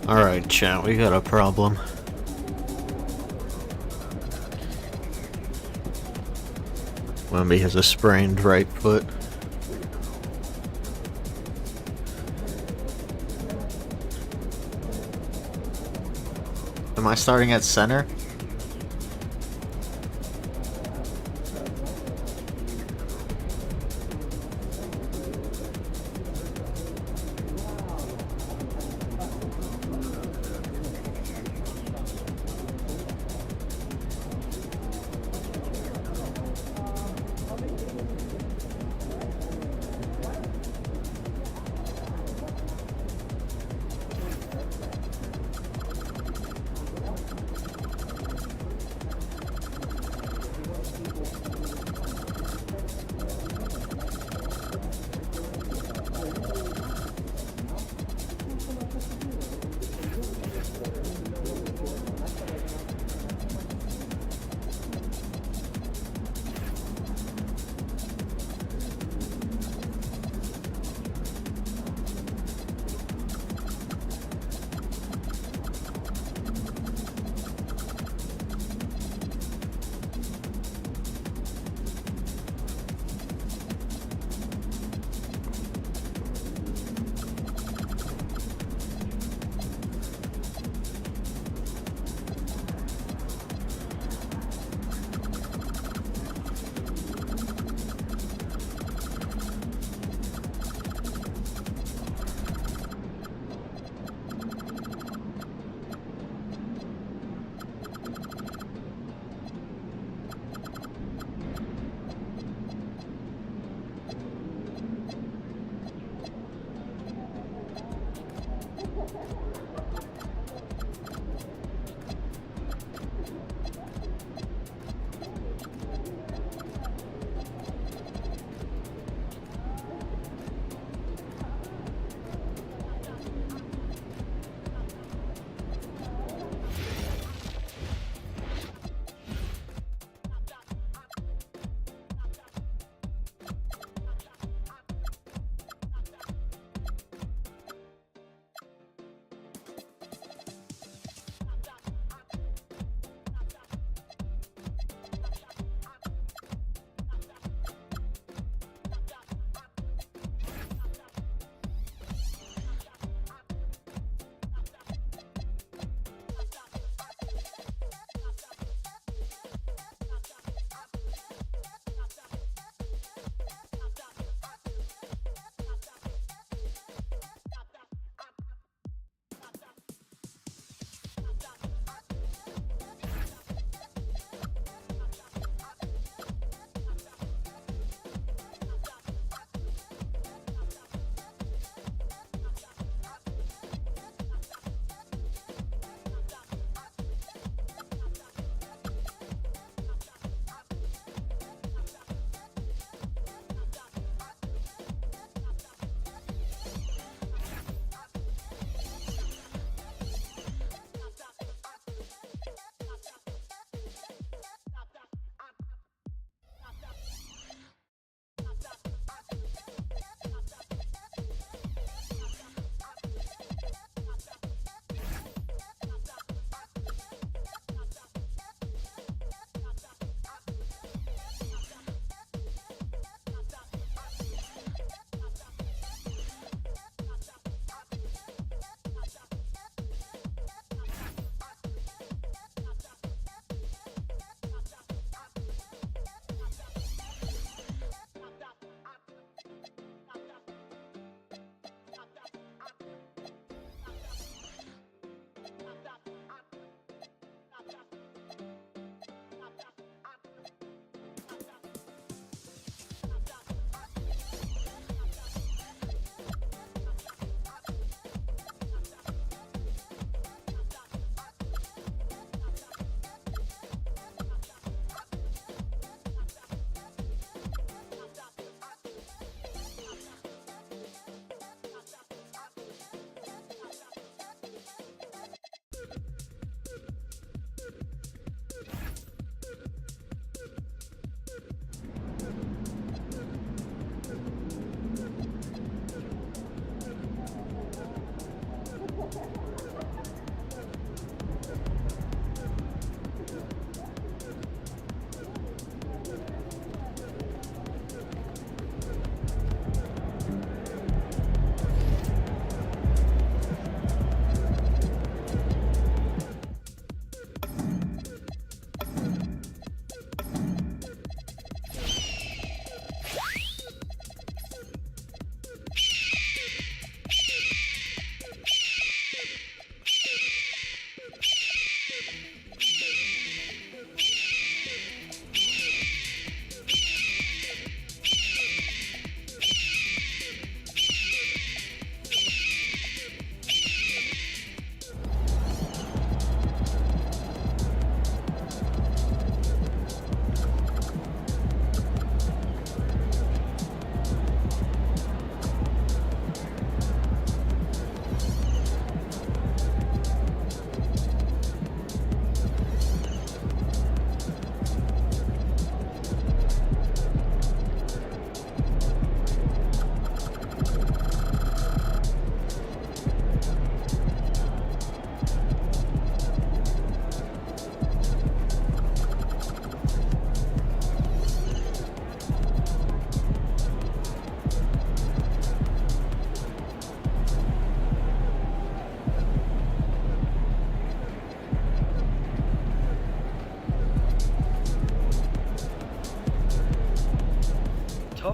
Alright, chat, we got a problem. Wemby has a sprained right foot. Am I starting at center?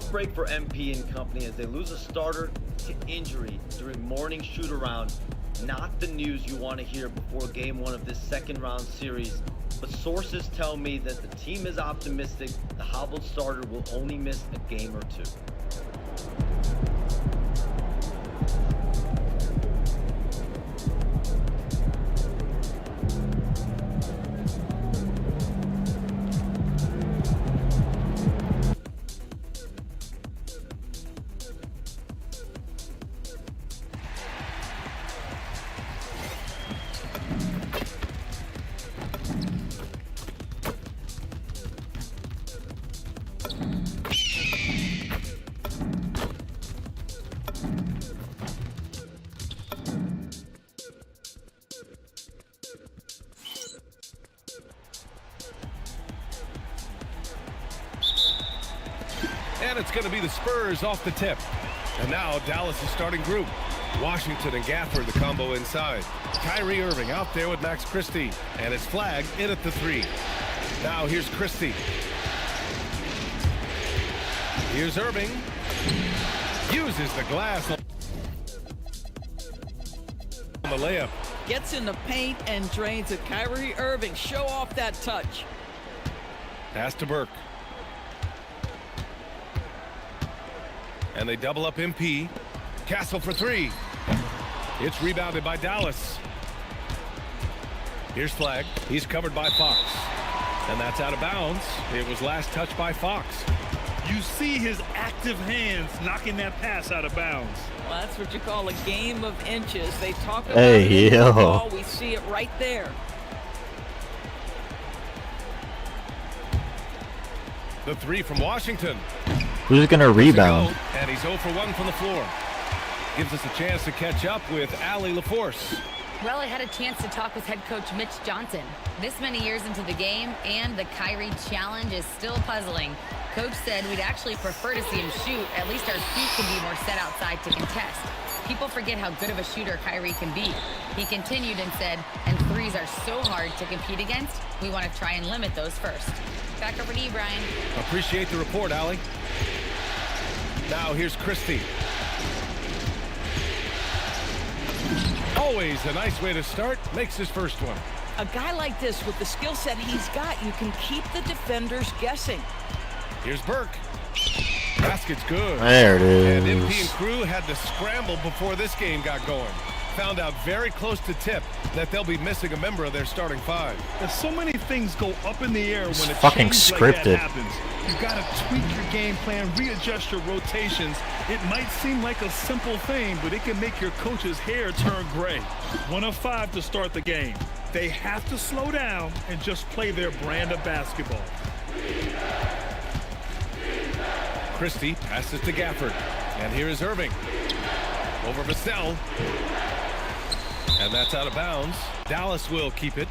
tough break for MP and company as they lose a starter to injury during morning shoot-around. Not the news you want to hear before game 1 of this second-round series, but sources tell me that the team is optimistic the hobbled starter will only miss a game or 2. And it's going to be the Spurs off the tip. And now Dallas is starting group. Washington and Gafford, the combo inside. Kyrie Irving out there with Max Christie. And it's flagged in at the 3. Now here's Christie. Here's Irving. Uses the glass on the layup. Gets in the paint and drains it. Kyrie Irving, show off that touch. Pass to Burke. And they double up MP. Castle for 3. It's rebounded by Dallas. Here's Flag. He's covered by Fox. And that's out of bounds. It was last touched by Fox. You see his active hands knocking that pass out of bounds. Well, that's what you call a game of inches. They talk about Hey, it in yo. football. We see it right there. The 3 from Washington. Who's gonna rebound? And he's 0 for 1 from the floor. Gives us a chance to catch up with Allie LaForce. Well, I had a chance to talk with head coach Mitch Johnson. This many years into the game, and the Kyrie challenge is still puzzling. Coach said we'd actually prefer to see him shoot. At least our feet can be more set outside to contest. People forget how good of a shooter Kyrie can be. He continued and said, and threes are so hard to compete against, we want to try and limit those first. Back over to you, Brian. Appreciate the report, Allie. Now here's Christie. Always a nice way to start. Makes his first one. A guy like this, with the skill set he's got, you can keep the defenders guessing. Here's Burke. Basket's good. There it And MP and is. crew had to scramble before this game got going. Found out very close to tip that they'll be missing a member of their starting 5. There's so many things go up in the air It's when a fucking change like scripted. that happens. You got to tweak your game plan, readjust your rotations. It might seem like a simple thing, but it can make your coach's hair turn gray. 1 of 5 to start the game. They have to slow down and just play their brand of basketball. Christie passes to Gafford. And here is Irving. Over Vassell. And that's out of bounds. Dallas will keep it.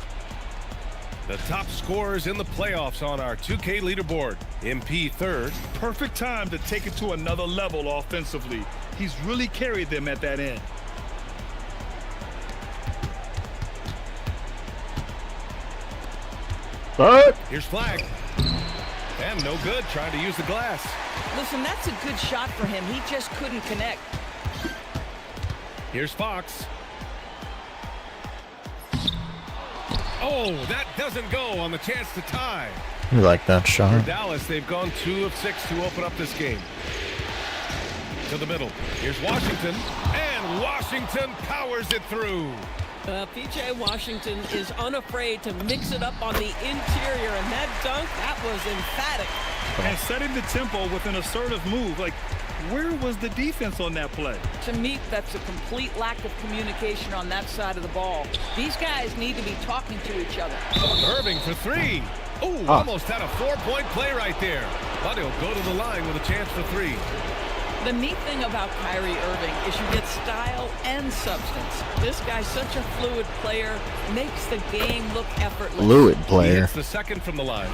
The top scorers in the playoffs on our 2K leaderboard. MP 3rd. Perfect time to take it to another level offensively. He's really carried them at that end. What? Here's Flag. And no good, trying to use the glass. Listen, that's a good shot for him. He just couldn't connect. Here's Fox. Oh, that doesn't go on the chance to tie. You like that For shot? Dallas, they've gone 2 of 6 to open up this game. To the middle. Here's Washington. And Washington powers it through. P.J. Washington is unafraid to mix it up on the interior, and that dunk, that was emphatic. And setting the tempo with an assertive move. Like, where was the defense on that play? To me, that's a complete lack of communication on that side of the ball. These guys need to be talking to each other. Irving for 3. Oh, almost had a 4-point play right there. But he'll go to the line with a chance for 3. The neat thing about Kyrie Irving is you get style and substance. This guy's such a fluid player, makes the game look effortless. Fluid He player. hits the second from the line.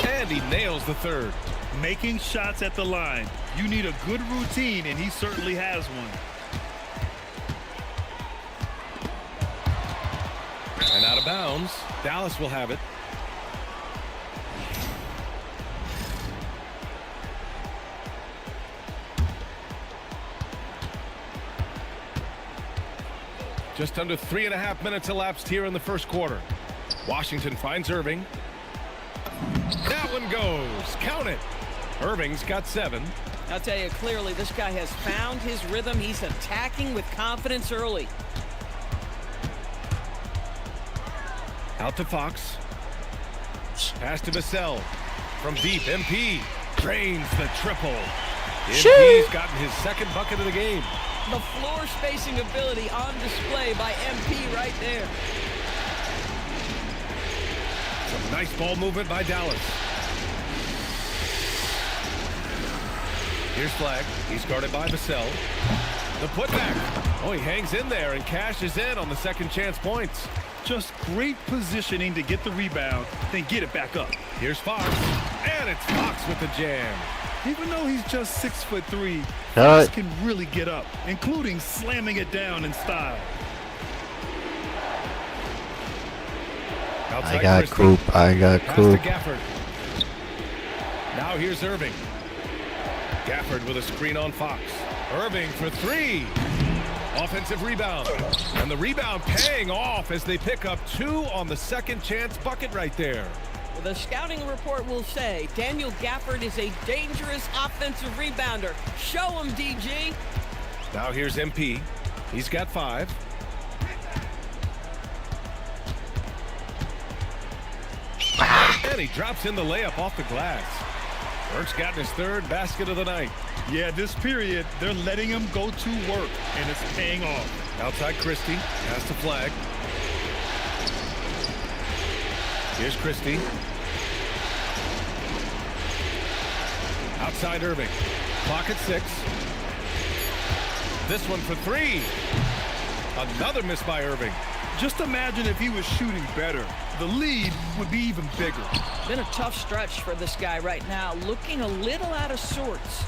And he nails the 3rd. Making shots at the line. You need a good routine, and he certainly has one. And out of bounds. Dallas will have it. Just under 3.5 minutes elapsed here in the first quarter. Washington finds Irving. That one goes. Count it. Irving's got 7. I'll tell you clearly, this guy has found his rhythm. He's attacking with confidence early. Out to Fox. Pass to Vassell. From deep, MP drains the triple. MP's gotten his second bucket of the game. The floor spacing ability on display by MP right there. Some nice ball movement by Dallas. Here's Flag. He's guarded by Vassell. The putback. Oh, he hangs in there and cashes in on the second chance points. Just great positioning to get the rebound, then get it back up. Here's Fox. And it's Fox with the jam. Even though he's just 6'3", Cut. Fox can really get up, including slamming it down in style. Outside I got Christie. Coop. I got Pass to Coop. Gafford. Now here's Irving. Gafford with a screen on Fox. Irving for 3. Offensive rebound. And the rebound paying off as they pick up 2 on the second chance bucket right there. The scouting report will say Daniel Gafford is a dangerous offensive rebounder. Show him, DG. Now here's MP. He's got 5. And he drops in the layup off the glass. Burke's gotten his 3rd basket of the night. Yeah, this period, they're letting him go to work, and it's paying off. Outside Christie. Pass to Flag. Here's Christie. Outside Irving. Clock at 6. This one for 3. Another miss by Irving. Just imagine if he was shooting better. The lead would be even bigger. Been a tough stretch for this guy right now, looking a little out of sorts.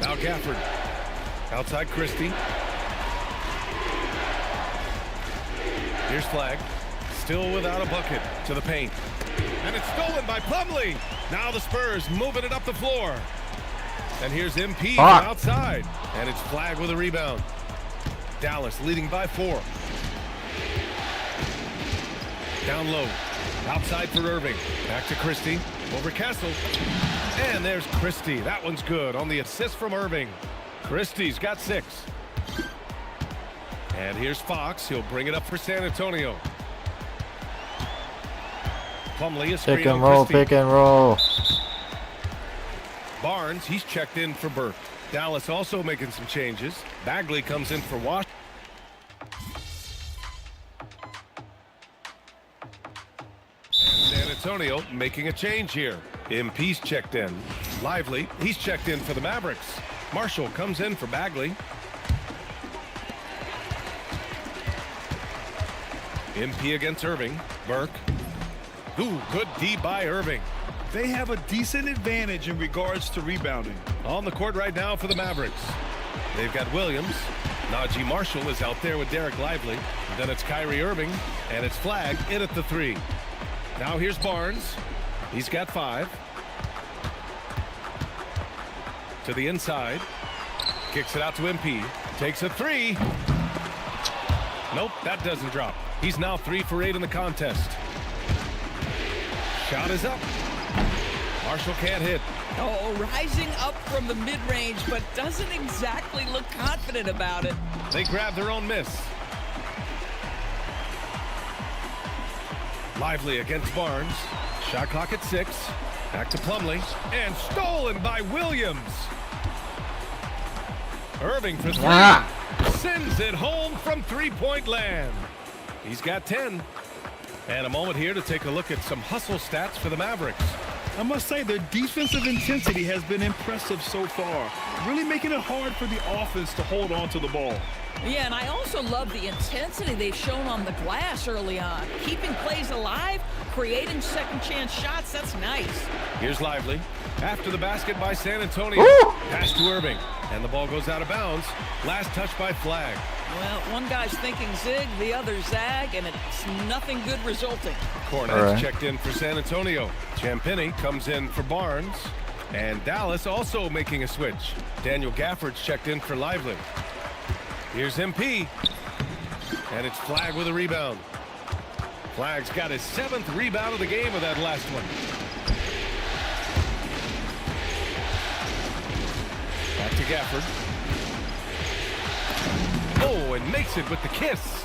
Now Gafford. Outside Christie. Here's Flag. Still without a bucket to the paint. And it's stolen by Plumlee. Now the Spurs moving it up the floor. And here's MP from outside. And it's Flag with a rebound. Dallas leading by 4. Down low. Outside for Irving. Back to Christie. Over Kessel. And there's Christie. That one's good on the assist from Irving. Christie's got 6. And here's Fox. He'll bring it up for San Antonio. Plumlee is screen Pick and on roll, Christie. pick and roll. Barnes, he's checked in for Burke. Dallas also making some changes. Bagley comes in for Wash. San Antonio making a change here. MP's checked in. Lively, he's checked in for the Mavericks. Marshall comes in for Bagley. MP against Irving. Burke. Ooh, good D by Irving. They have a decent advantage in regards to rebounding. On the court right now for the Mavericks. They've got Williams. Najee Marshall is out there with Derek Lively. Then it's Kyrie Irving, and it's Flag in at the 3. Now here's Barnes. He's got 5. To the inside. Kicks it out to MP. Takes a 3. Nope, that doesn't drop. He's now 3 for 8 in the contest. Shot is up. Marshall can't hit. Oh, rising up from the mid-range, but doesn't exactly look confident about it. They grab their own miss. Lively against Barnes. Shot clock at 6. Back to Plumlee. And stolen by Williams. Irving for 3. Sends it home from three-point land. He's got 10. And a moment here to take a look at some hustle stats for the Mavericks. I must say their defensive intensity has been impressive so far, really making it hard for the offense to hold on to the ball. Yeah, and I also love the intensity they've shown on the glass early on. Keeping plays alive, creating second chance shots, that's nice. Here's Lively. After the basket by San Antonio. Pass to Irving. And the ball goes out of bounds. Last touch by Flag. Well, one guy's thinking zig, the other zag, and it's nothing good resulting. Cornet's checked in for San Antonio. Champagny comes in for Barnes. And Dallas also making a switch. Daniel Gafford's checked in for Lively. Here's MP. And it's Flagg with a rebound. Flagg's got his 7th rebound of the game with that last one. Back to Gafford. Oh, and makes it with the kiss.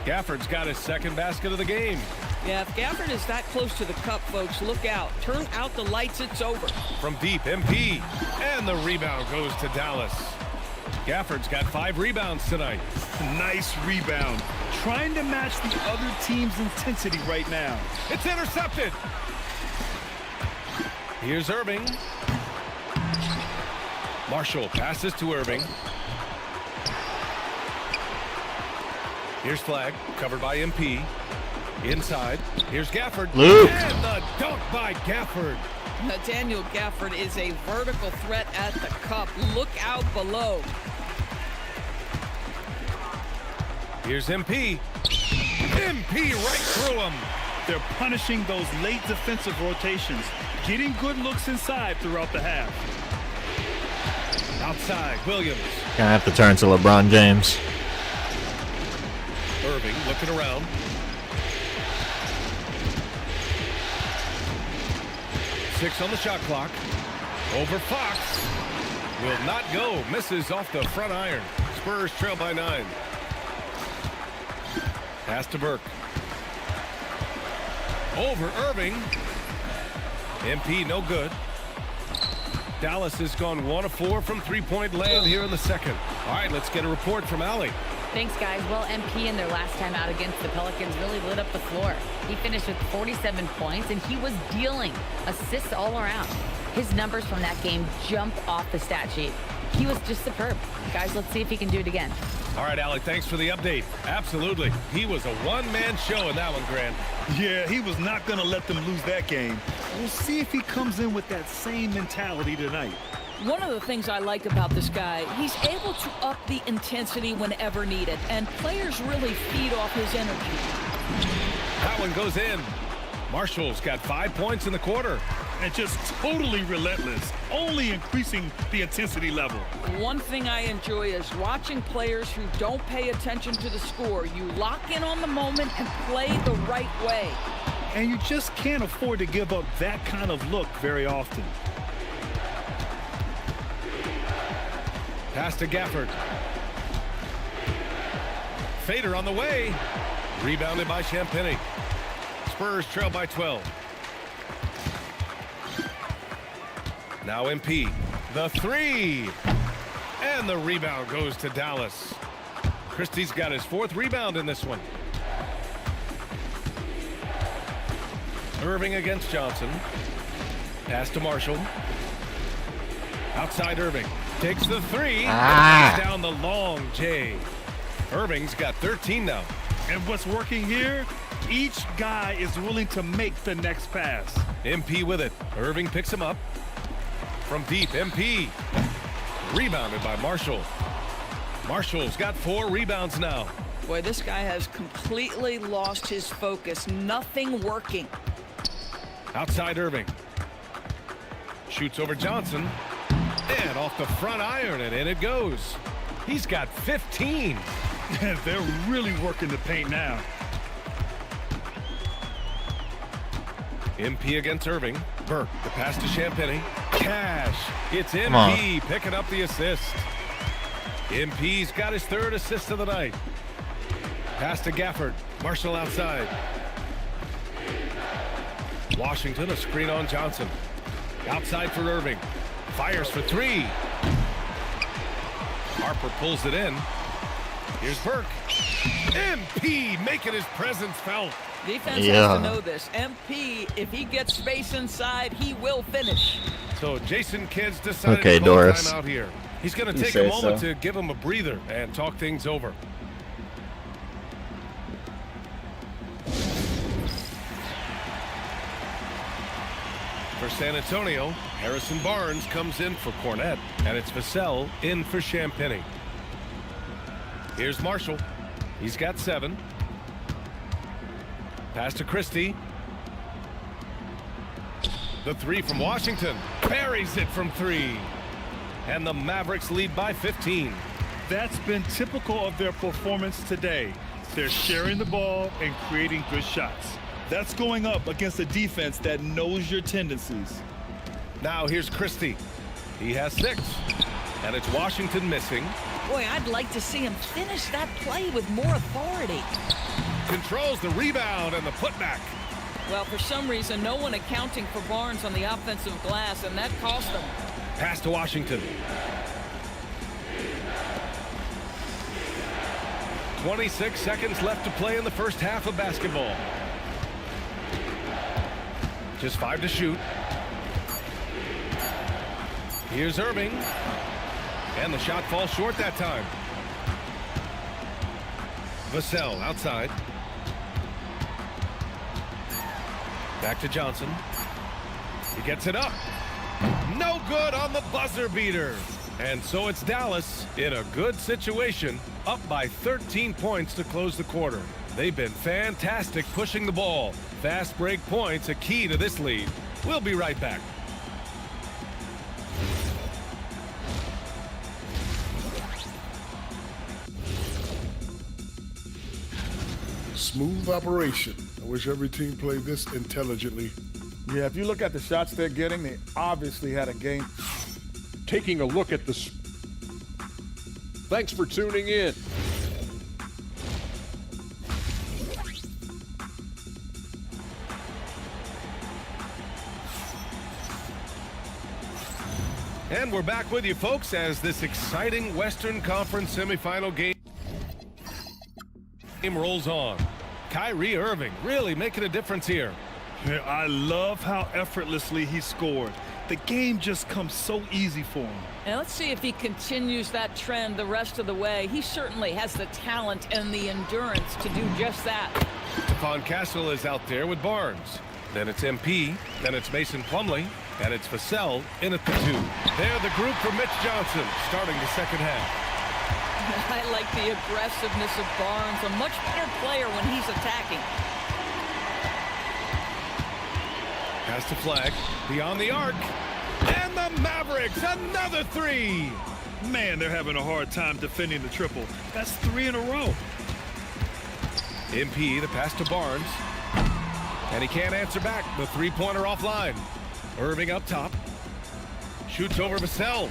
Gafford's got his 2nd basket of the game. Yeah, if Gafford is that close to the cup, folks, look out. Turn out the lights, it's over. From deep, MP. And the rebound goes to Dallas. Gafford's got 5 rebounds tonight. Nice rebound. Trying to match the other team's intensity right now. It's intercepted. Here's Irving. Marshall passes to Irving. Here's Flagg, covered by MP. Inside, here's Gafford. Luke. And the dunk by Gafford. Nathaniel Gafford is a vertical threat at the cup. Look out below. Here's MP. MP right through him. They're punishing those late defensive rotations, getting good looks inside throughout the half. Outside, Williams. Gonna have to turn to LeBron James. Irving looking around. Six on the shot clock. Over Fox. Will not go. Misses off the front iron. Spurs trail by 9. Pass to Burke. Over Irving. MP no good. Dallas has gone 1 of 4 from 3-point land here in the 2nd. All right, let's get a report from Allie. Thanks, guys. Well, MP in their last time out against the Pelicans really lit up the floor. He finished with 47 points, and he was dealing assists all around. His numbers from that game jump off the stat sheet. He was just superb. Guys, let's see if he can do it again. All right, Allie, thanks for the update. Absolutely. He was a one-man show in that one, Grant. Yeah, he was not going to let them lose that game. We'll see if he comes in with that same mentality tonight. One of the things I like about this guy, he's able to up the intensity whenever needed, and players really feed off his energy. That one goes in. Marshall's got 5 points in the quarter. And just totally relentless, only increasing the intensity level. One thing I enjoy is watching players who don't pay attention to the score. You lock in on the moment and play the right way. And you just can't afford to give up that kind of look very often. Pass to Gafford. Fader on the way. Rebounded by Champagny. Spurs trail by 12. Now MP. The 3. And the rebound goes to Dallas. Christie's got his 4th rebound in this one. Irving against Johnson. Pass to Marshall. Outside Irving. Takes the 3. Down the long J. Irving's got 13 now. And what's working here? Each guy is willing to make the next pass. MP with it. Irving picks him up. From deep, MP. Rebounded by Marshall. Marshall's got 4 rebounds now. Boy, this guy has completely lost his focus. Nothing working. Outside Irving. Shoots over Johnson. And off the front iron, and in it goes. He's got 15. They're really working the paint now. MP against Irving. Burke, the pass to Champagny. Cash. It's MP picking up the assist. MP's got his 3rd assist of the night. Pass to Gafford. Marshall outside. Washington, a screen on Johnson. Outside for Irving. Fires for 3. Harper pulls it in. Here's Burke. MP making his presence felt. Defense has to know this. MP, if he gets space inside, he will finish. So Jason Kidd's decided to call Doris. time out here. He's going to take a moment to give him a breather and talk things over. For San Antonio, Harrison Barnes comes in for Cornette, and it's Vassell in for Champagny. Here's Marshall. He's got 7. Pass to Christie. The 3 from Washington. Buries it from 3. And the Mavericks lead by 15. That's been typical of their performance today. They're sharing the ball and creating good shots. That's going up against a defense that knows your tendencies. Now here's Christie. He has 6. And it's Washington missing. Boy, I'd like to see him finish that play with more authority. Controls the rebound and the putback. Well, for some reason, no one accounting for Barnes on the offensive glass, and that cost them. Pass to Washington. 26 seconds left to play in the first half of basketball. Just 5 to shoot. Here's Irving. And the shot falls short that time. Vassell outside. Back to Johnson. He gets it up. No good on the buzzer beater. And so it's Dallas in a good situation, up by 13 points to close the quarter. They've been fantastic pushing the ball. Fast break points a key to this lead. We'll be right back. Smooth operation. I wish every team played this intelligently. Yeah, if you look at the shots they're getting, they obviously had a game. Taking a look at this. Thanks for tuning in. And we're back with you, folks, as this exciting Western Conference semifinal game rolls on. Kyrie Irving really making a difference here. Yeah, I love how effortlessly he scored. The game just comes so easy for him. And let's see if he continues that trend the rest of the way. He certainly has the talent and the endurance to do just that. Stephon Castle is out there with Barnes. Then it's MP. Then it's Mason Plumlee. And it's Vassell in at the 2. They're the group for Mitch Johnson starting the second half. I like the aggressiveness of Barnes, a much better player when he's attacking. Pass to Flag, beyond the arc, and the Mavericks, another 3. Man, they're having a hard time defending the triple. That's 3 in a row. MP, the pass to Barnes, and he can't answer back. The 3-pointer offline. Irving up top, shoots over Vassell.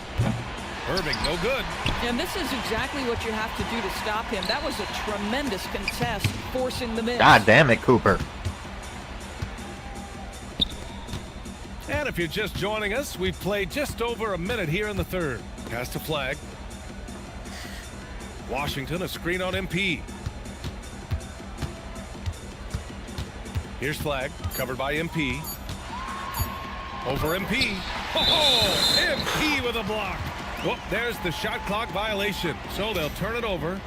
Irving, no good. And this is exactly what you have to do to stop him. That was a tremendous contest, forcing the miss. God damn it, Cooper. And if you're just joining us, we've played just over a minute here in the third. Pass to Flag. Washington, a screen on MP. Here's Flag, covered by MP. Over MP. Oh, MP with a block. Well, there's the shot clock violation, so they'll turn it over.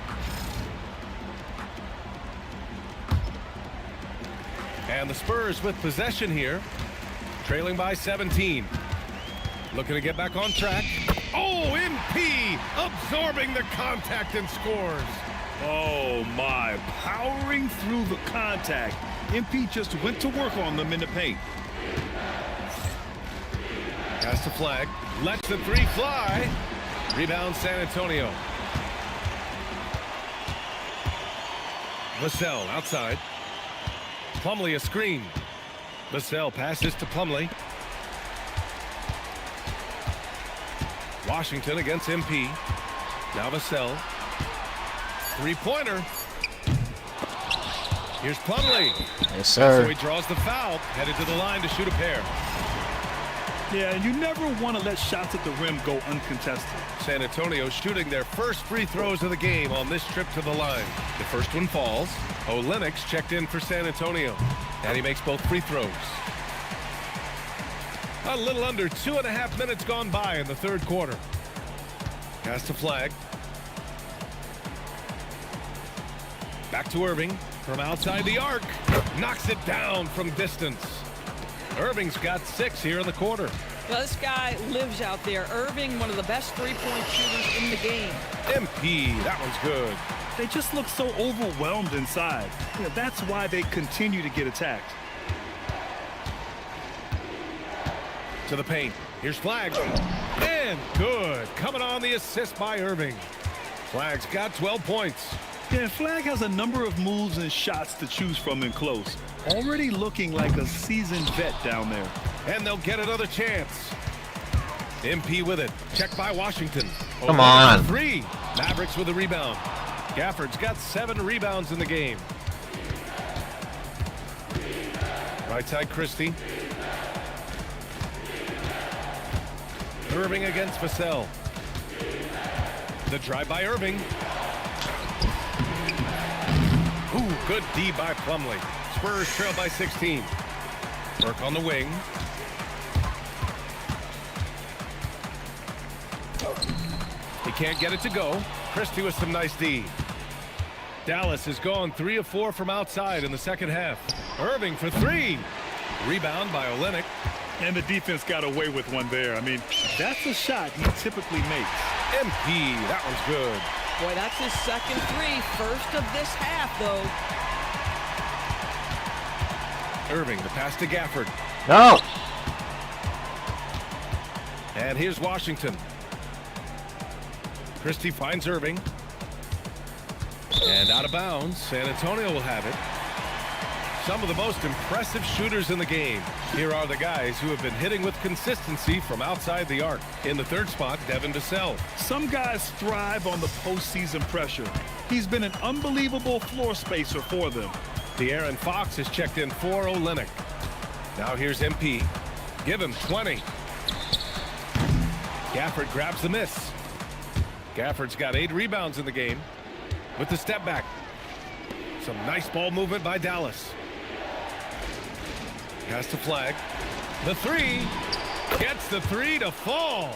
And the Spurs with possession here, trailing by 17. Looking to get back on track. Oh, MP absorbing the contact and scores. Oh, my. Powering through the contact. MP just went to work on them in the paint. Pass to Flag. Lets the 3 fly. Rebound San Antonio. Vassell outside. Plumlee a screen. Vassell passes to Plumlee. Washington against MP. Now Vassell. 3-pointer. Here's Plumlee. Yes, sir. So he draws the foul. Headed to the line to shoot a pair. Yeah, and you never want to let shots at the rim go uncontested. San Antonio shooting their first free throws of the game on this trip to the line. The first one falls. Olenix checked in for San Antonio, and he makes both free throws. A little under 2.5 minutes gone by in the third quarter. Pass to Flag. Back to Irving from outside the arc. Knocks it down from distance. Irving's got 6 here in the quarter. Well, this guy lives out there. Irving, one of the best three-point shooters in the game. MP, that one's good. They just look so overwhelmed inside. You know, that's why they continue to get attacked. To the paint. Here's Flag. And good. Coming on the assist by Irving. Flag's got 12 points. Yeah, Flag has a number of moves and shots to choose from in close. Already looking like a seasoned vet down there. And they'll get another chance. MP with it. Checked by Washington. Come on. 3. Mavericks with a rebound. Gafford's got 7 rebounds in the game. Right side, Christie. Irving against Vassell. The drive by Irving. Ooh, good D by Plumlee. Spurs trail by 16. Burke on the wing. He can't get it to go. Christie with some nice D. Dallas is going 3 of 4 from outside in the second half. Irving for 3. Rebound by Olynyk. And the defense got away with one there. I mean, that's a shot he typically makes. MP, that one's good. Boy, that's his second 3. First of this half, though. Irving, the pass to Gafford. No. And here's Washington. Christie finds Irving. And out of bounds. San Antonio will have it. Some of the most impressive shooters in the game. Here are the guys who have been hitting with consistency from outside the arc. In the third spot, Devin Vassell. Some guys thrive on the postseason pressure. He's been an unbelievable floor spacer for them. De'Aaron Fox has checked in for Olynyk. Now here's MP. Give him 20. Gafford grabs the miss. Gafford's got 8 rebounds in the game with the step back. Some nice ball movement by Dallas. Pass to Flag. The 3. Gets the 3 to fall.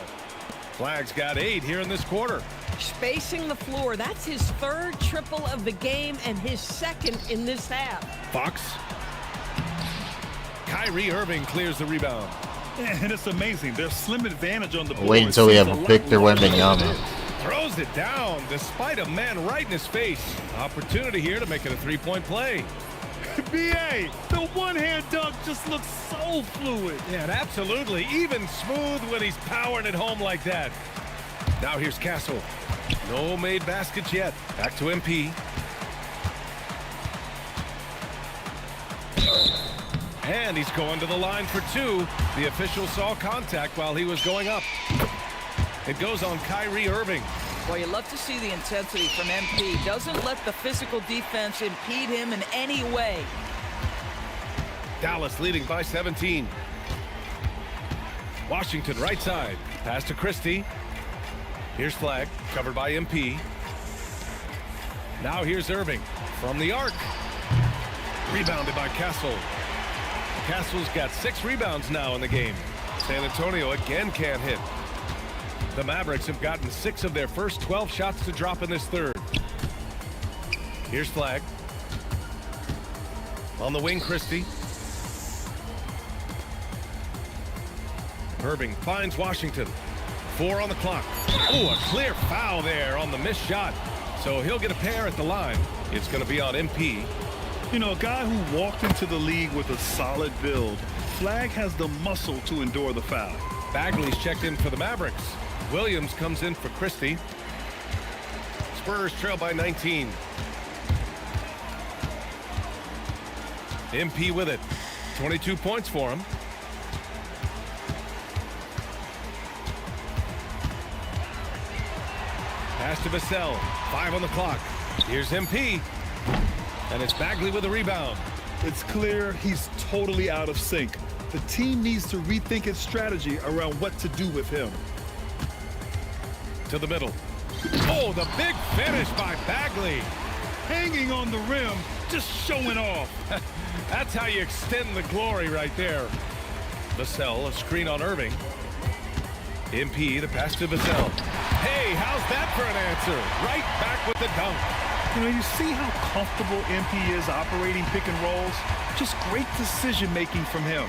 Flag's got 8 here in this quarter. Spacing the floor. That's his 3rd triple of the game and his 2nd in this half. Fox. Kyrie Irving clears the rebound. And it's amazing. Their slim advantage on the board. Wait until we have Victor Wembanyama. Throws it down despite a man right in his face. Opportunity here to make it a 3-point play. B.A., the one-hand dunk just looks so fluid. Yeah, and absolutely. Even smooth when he's powering it home like that. Now here's Castle. No made baskets yet. Back to MP. And he's going to the line for 2. The official saw contact while he was going up. It goes on Kyrie Irving. Well, you love to see the intensity from MP. Doesn't let the physical defense impede him in any way. Dallas leading by 17. Washington right side. Pass to Christie. Here's Flag, covered by MP. Now here's Irving from the arc. Rebounded by Castle. Castle's got 6 rebounds now in the game. San Antonio again can't hit. The Mavericks have gotten 6 of their first 12 shots to drop in this third. Here's Flag. On the wing, Christie. Irving finds Washington. 4 on the clock. Oh, a clear foul there on the missed shot. So he'll get a pair at the line. It's going to be on MP. You know, a guy who walked into the league with a solid build. Flag has the muscle to endure the foul. Bagley's checked in for the Mavericks. Williams comes in for Christie. Spurs trail by 19. MP with it. 22 points for him. Pass to Vassell. 5 on the clock. Here's MP. And it's Bagley with a rebound. It's clear he's totally out of sync. The team needs to rethink its strategy around what to do with him. To the middle. Oh, the big finish by Bagley. Hanging on the rim, just showing off. That's how you extend the glory right there. Vassell, a screen on Irving. MP, the pass to Vassell. Hey, how's that for an answer? Right back with the dunk. You know, you see how comfortable MP is operating pick and rolls? Just great decision-making from him.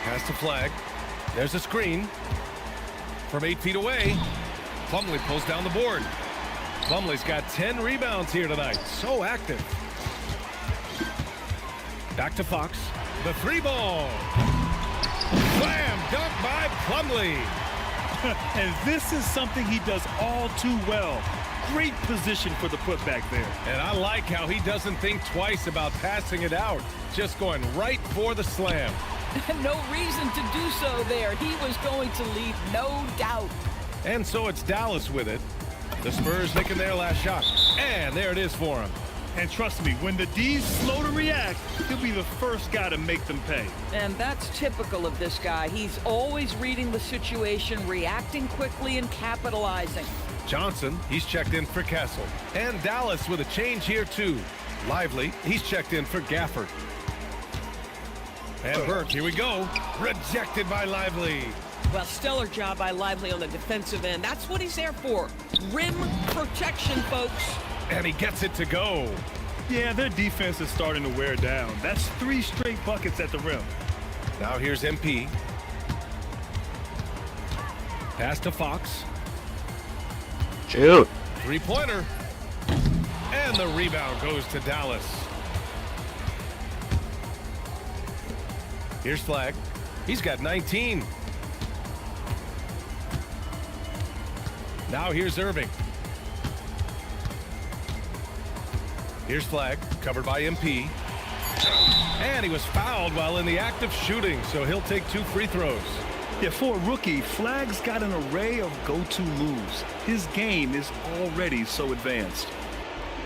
Pass to Flag. There's a screen. From 8 feet away, Plumlee pulls down the board. Plumlee's got 10 rebounds here tonight. So active. Back to Fox. The 3 ball. Slam dunk by Plumlee. And this is something he does all too well. Great position for the putback there. And I like how he doesn't think twice about passing it out. Just going right for the slam. No reason to do so there. He was going to leave, no doubt. And so it's Dallas with it. The Spurs making their last shot. And there it is for him. And trust me, when the D's slow to react, he'll be the first guy to make them pay. And that's typical of this guy. He's always reading the situation, reacting quickly and capitalizing. Johnson, he's checked in for Castle. And Dallas with a change here too. Lively, he's checked in for Gafford. And Burke, here we go. Rejected by Lively. Well, stellar job by Lively on the defensive end. That's what he's there for. Rim protection, folks. And he gets it to go. Yeah, their defense is starting to wear down. That's 3 straight buckets at the rim. Now here's MP. Pass to Fox. Shoot. Three-pointer. And the rebound goes to Dallas. Here's Flag. He's got 19. Now here's Irving. Here's Flag, covered by MP. And he was fouled while in the act of shooting, so he'll take 2 free throws. Yeah, for a rookie, Flag's got an array of go-to moves. His game is already so advanced.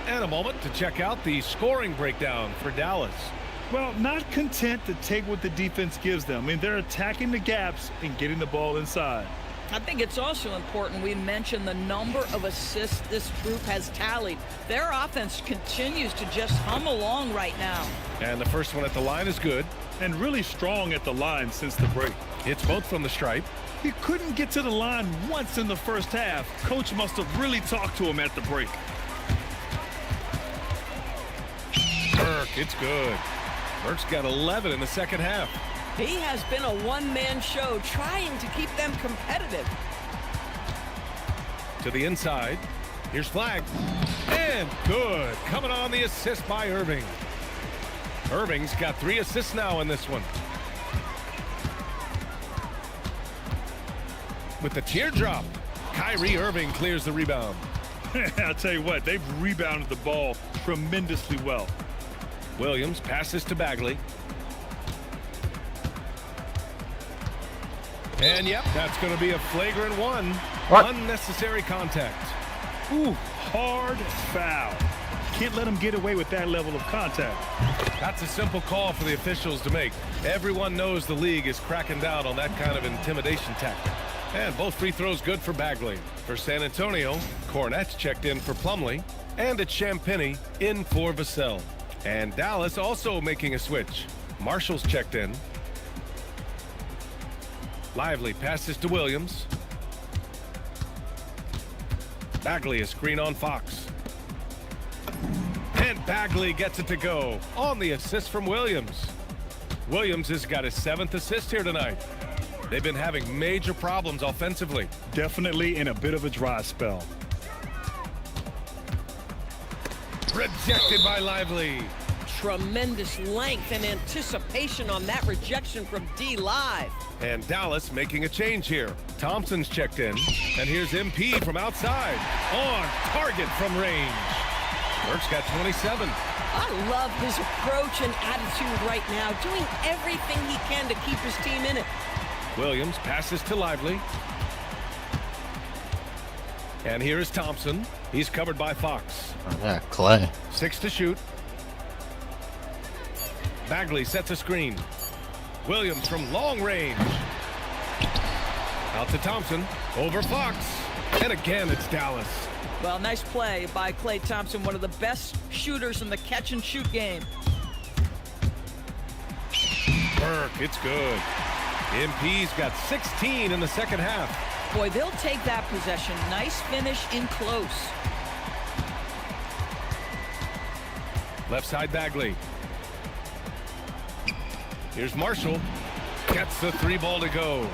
And a moment to check out the scoring breakdown for Dallas. Well, not content to take what the defense gives them. I mean, they're attacking the gaps and getting the ball inside. I think it's also important we mention the number of assists this group has tallied. Their offense continues to just hum along right now. And the first one at the line is good. And really strong at the line since the break. It's both from the stripe. He couldn't get to the line once in the first half. Coach must have really talked to him at the break. Burke, it's good. Burke's got 11 in the second half. He has been a one-man show trying to keep them competitive. To the inside. Here's Flag. And good. Coming on the assist by Irving. Irving's got 3 assists now in this one. With the teardrop, Kyrie Irving clears the rebound. I'll tell you what, they've rebounded the ball tremendously well. Williams passes to Bagley. And yep, that's going to be a flagrant one. What? Unnecessary contact. Ooh, hard foul. Can't let him get away with that level of contact. That's a simple call for the officials to make. Everyone knows the league is cracking down on that kind of intimidation tactic. And both free throws good for Bagley. For San Antonio, Cornette's checked in for Plumlee. And it's Champagnie in for Vassell. And Dallas also making a switch. Marshall's checked in. Lively passes to Williams. Bagley a screen on Fox. And Bagley gets it to go on the assist from Williams. Williams has got his 7th assist here tonight. They've been having major problems offensively. Definitely in a bit of a dry spell. Rejected by Lively. Tremendous length and anticipation on that rejection from D Live. And Dallas making a change here. Thompson's checked in. And here's MP from outside. On target from range. Burke's got 27. I love his approach and attitude right now, doing everything he can to keep his team in it. Williams passes to Lively. And here is Thompson. He's covered by Fox. Oh, yeah, Clay. 6 to shoot. Bagley sets a screen. Williams from long range. Out to Thompson. Over Fox. And again, it's Dallas. Well, nice play by Klay Thompson, one of the best shooters in the catch-and-shoot game. Burke, it's good. MP's got 16 in the second half. Boy, they'll take that possession. Nice finish in close. Left side Bagley. Here's Marshall. Gets the 3-ball to go.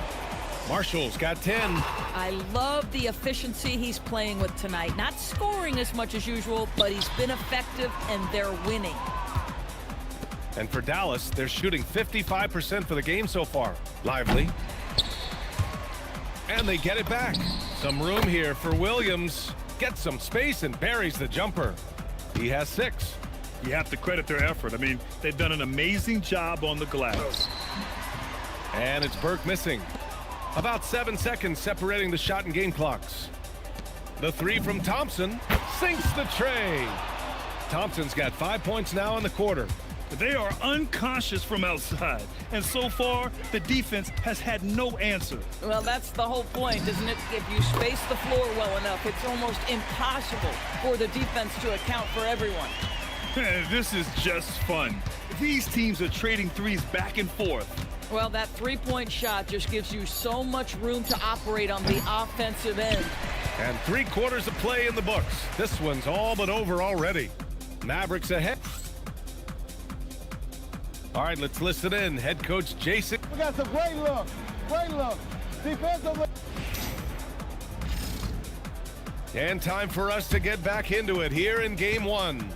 Marshall's got 10. I love the efficiency he's playing with tonight. Not scoring as much as usual, but he's been effective, and they're winning. And for Dallas, they're shooting 55% for the game so far. Lively. And they get it back. Some room here for Williams. Gets some space and buries the jumper. He has 6. You have to credit their effort. I mean, they've done an amazing job on the glass. And it's Burke missing. About 7 seconds separating the shot and game clocks. The 3 from Thompson sinks the tray. Thompson's got 5 points now in the quarter. They are unconscious from outside, and so far the defense has had no answer. Well, that's the whole point, isn't it? If you space the floor well enough, it's almost impossible for the defense to account for everyone. This is just fun. These teams are trading threes back and forth. Well, that three-point shot just gives you so much room to operate on the offensive end. And 3 quarters of play in the books. This one's all but over already. Mavericks ahead. All right, let's listen in. Head coach Jason. We got some great look. Defensively. And time for us to get back into it here in game 1.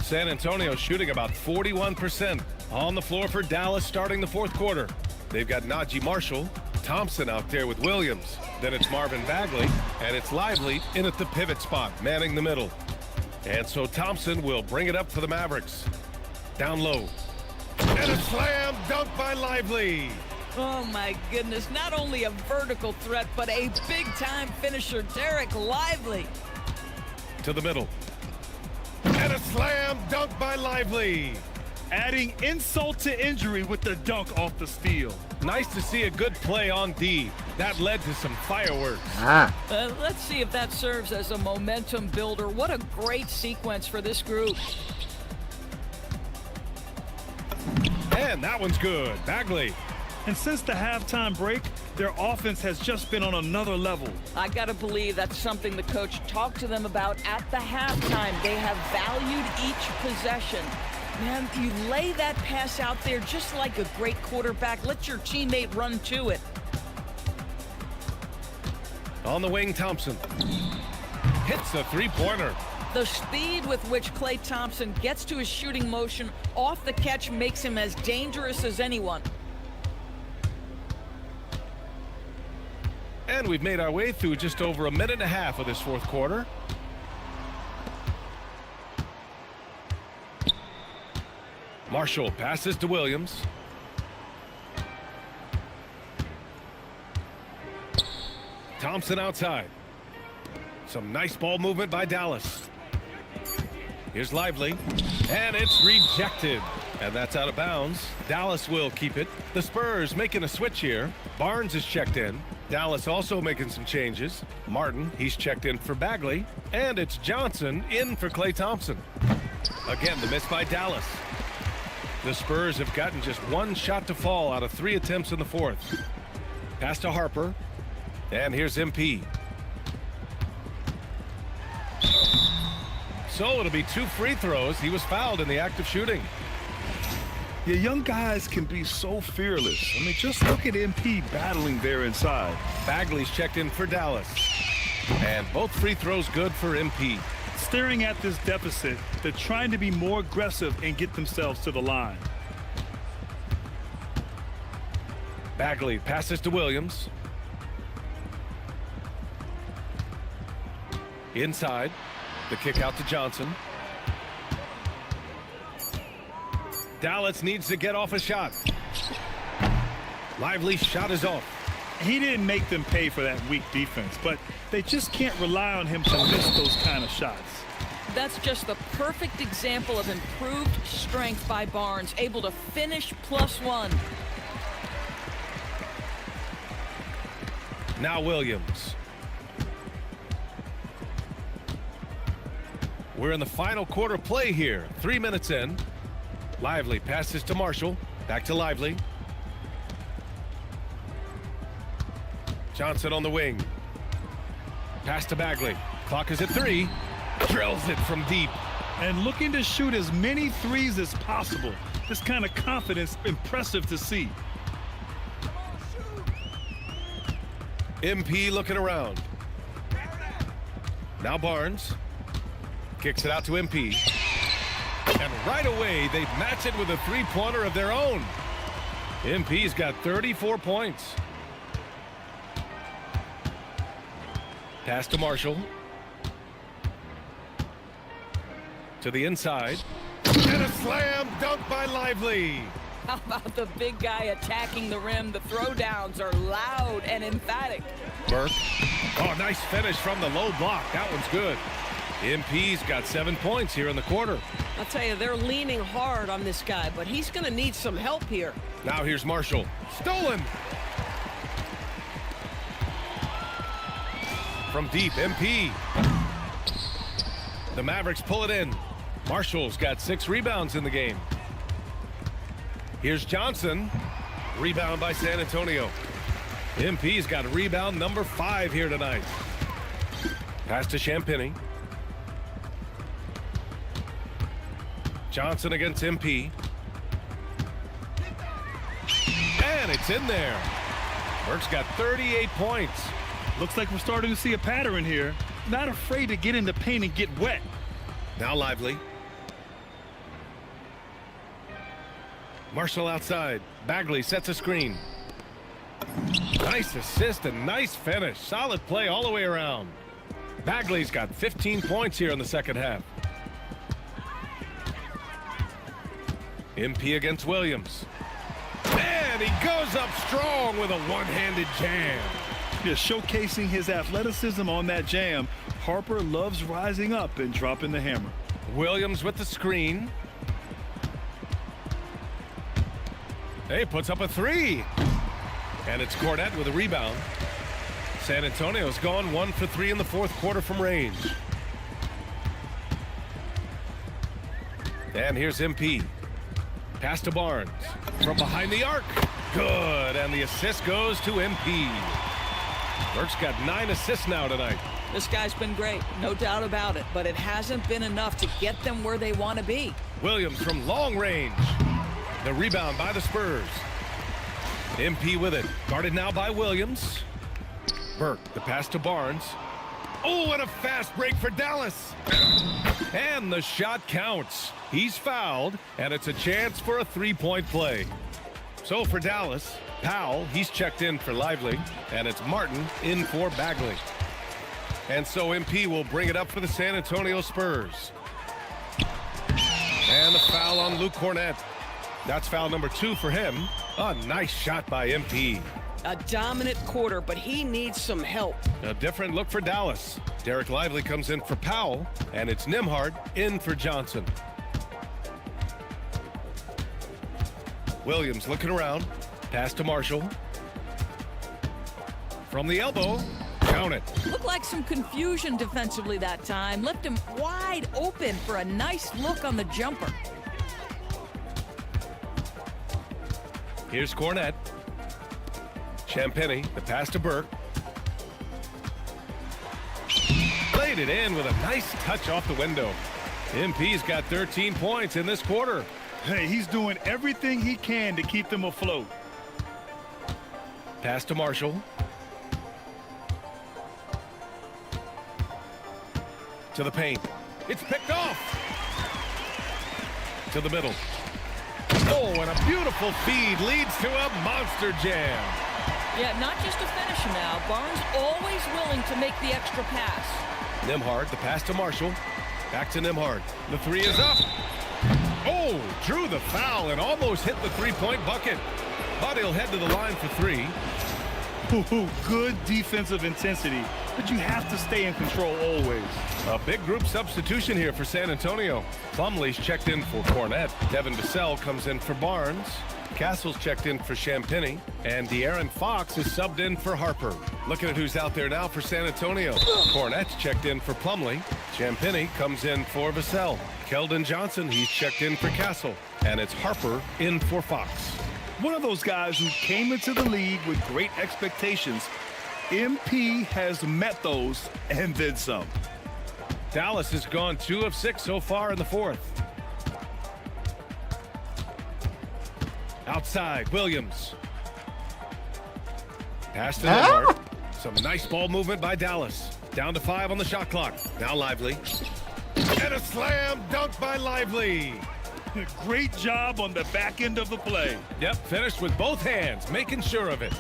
San Antonio shooting about 41% on the floor for Dallas starting the 4th quarter. They've got Najee Marshall, Thompson out there with Williams. Then it's Marvin Bagley, and it's Lively in at the pivot spot, manning the middle. And so Thompson will bring it up for the Mavericks. Down low. And a slam dunk by Lively. Oh, my goodness. Not only a vertical threat, but a big-time finisher, Derek Lively. To the middle. And a slam dunk by Lively. Adding insult to injury with the dunk off the steal. Nice to see a good play on D. That led to some fireworks. Let's see if that serves as a momentum builder. What a great sequence for this group. And that one's good. Bagley. And since the halftime break, their offense has just been on another level. I got to believe that's something the coach talked to them about at the halftime. They have valued each possession. Man, you lay that pass out there just like a great quarterback. Let your teammate run to it. On the wing, Thompson. Hits a 3-pointer. The speed with which Klay Thompson gets to his shooting motion off the catch makes him as dangerous as anyone. And we've made our way through just over a minute and a half of this 4th quarter. Marshall passes to Williams. Thompson outside. Some nice ball movement by Dallas. Here's Lively. And it's rejected. And that's out of bounds. Dallas will keep it. The Spurs making a switch here. Barnes is checked in. Dallas also making some changes. Martin, he's checked in for Bagley. And it's Johnson in for Klay Thompson. Again, the miss by Dallas. The Spurs have gotten just 1 shot to fall out of 3 attempts in the 4th. Pass to Harper. And here's MP. So it'll be 2 free throws. He was fouled in the act of shooting. Your young guys can be so fearless. I mean, just look at MP battling there inside. Bagley's checked in for Dallas. And both free throws good for MP. Staring at this deficit, they're trying to be more aggressive and get themselves to the line. Bagley passes to Williams. Inside. The kick out to Johnson. Dallas needs to get off a shot. Lively's shot is off. He didn't make them pay for that weak defense, but they just can't rely on him to miss those kind of shots. That's just the perfect example of improved strength by Barnes, able to finish +1. Now Williams. We're in the final quarter play here. 3 minutes in. Lively passes to Marshall. Back to Lively. Johnson on the wing. Pass to Bagley. Clock is at 3. Drills it from deep. And looking to shoot as many threes as possible. This kind of confidence, impressive to see. MP looking around. Now Barnes. Kicks it out to MP. And right away, they match it with a 3-pointer of their own. MP's got 34 points. Pass to Marshall. To the inside. And a slam dunk by Lively. How about the big guy attacking the rim? The throwdowns are loud and emphatic. Burke. Oh, nice finish from the low block. That one's good. MP's got 7 points here in the quarter. I'll tell you, they're leaning hard on this guy, but he's going to need some help here. Now here's Marshall. Stolen. From deep, MP. The Mavericks pull it in. Marshall's got 6 rebounds in the game. Here's Johnson. Rebound by San Antonio. MP's got rebound number 5 here tonight. Pass to Champagny. Johnson against MP. And it's in there. Burke's got 38 points. Looks like we're starting to see a pattern here. Not afraid to get in the paint and get wet. Now Lively. Marshall outside. Bagley sets a screen. Nice assist and nice finish. Solid play all the way around. Bagley's got 15 points here in the second half. MP against Williams. And he goes up strong with a one-handed jam. Just showcasing his athleticism on that jam. Harper loves rising up and dropping the hammer. Williams with the screen. Hey, puts up a 3. And it's Cornette with a rebound. San Antonio's gone 1 for 3 in the fourth quarter from range. And here's MP. Pass to Barnes. From behind the arc. Good. And the assist goes to MP. Burke's got 9 assists now tonight. This guy's been great, no doubt about it, but it hasn't been enough to get them where they want to be. Williams from long range. The rebound by the Spurs. MP with it. Guarded now by Williams. Burke, the pass to Barnes. Oh, what a fast break for Dallas. And the shot counts. He's fouled, and it's a chance for a three-point play. So for Dallas, Powell, he's checked in for Lively, and it's Martin in for Bagley. And so MP will bring it up for the San Antonio Spurs. And the foul on Luke Cornette. That's foul number 2 for him. A nice shot by MP. A dominant quarter, but he needs some help. A different look for Dallas. Derek Lively comes in for Powell, and it's Nembhard in for Johnson. Williams looking around. Pass to Marshall. From the elbow. Count it. Looked like some confusion defensively that time. Left him wide open for a nice look on the jumper. Here's Cornette. Champagny, the pass to Burke. Laid it in with a nice touch off the window. MP's got 13 points in this quarter. Hey, he's doing everything he can to keep them afloat. Pass to Marshall. To the paint. It's picked off. To the middle. Oh, and a beautiful feed leads to a monster jam. Yeah, not just a finisher now. Barnes always willing to make the extra pass. Nembhard, the pass to Marshall. Back to Nembhard. The 3 is up. Oh, drew the foul and almost hit the three-point bucket. But he'll head to the line for 3. Ooh, good defensive intensity, but you have to stay in control always. A big group substitution here for San Antonio. Plumlee's checked in for Cornette. Devin Vassell comes in for Barnes. Castle's checked in for Champagny. And De'Aaron Fox is subbed in for Harper. Looking at who's out there now for San Antonio. Cornette's checked in for Plumlee. Champagny comes in for Vassell. Keldon Johnson, he's checked in for Castle. And it's Harper in for Fox. One of those guys who came into the league with great expectations. MP has met those and then some. Dallas has gone 2 of 6 so far in the fourth. Outside, Williams. Pass to Nembhard. Some nice ball movement by Dallas. Down to 5 on the shot clock. Now Lively. And a slam dunk by Lively. Great job on the back end of the play. Yep, finished with both hands, making sure of it.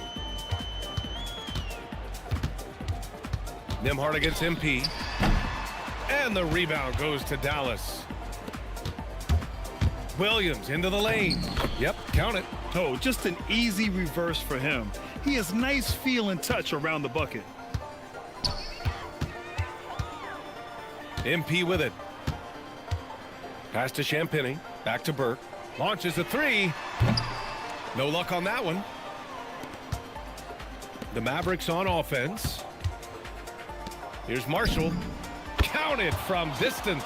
Nembhard against MP. And the rebound goes to Dallas. Williams into the lane. Yep, count it. Oh, just an easy reverse for him. He has nice feel and touch around the bucket. MP with it. Pass to Champagny. Back to Burke. Launches a three. No luck on that one. The Mavericks on offense. Here's Marshall. Counted from distance.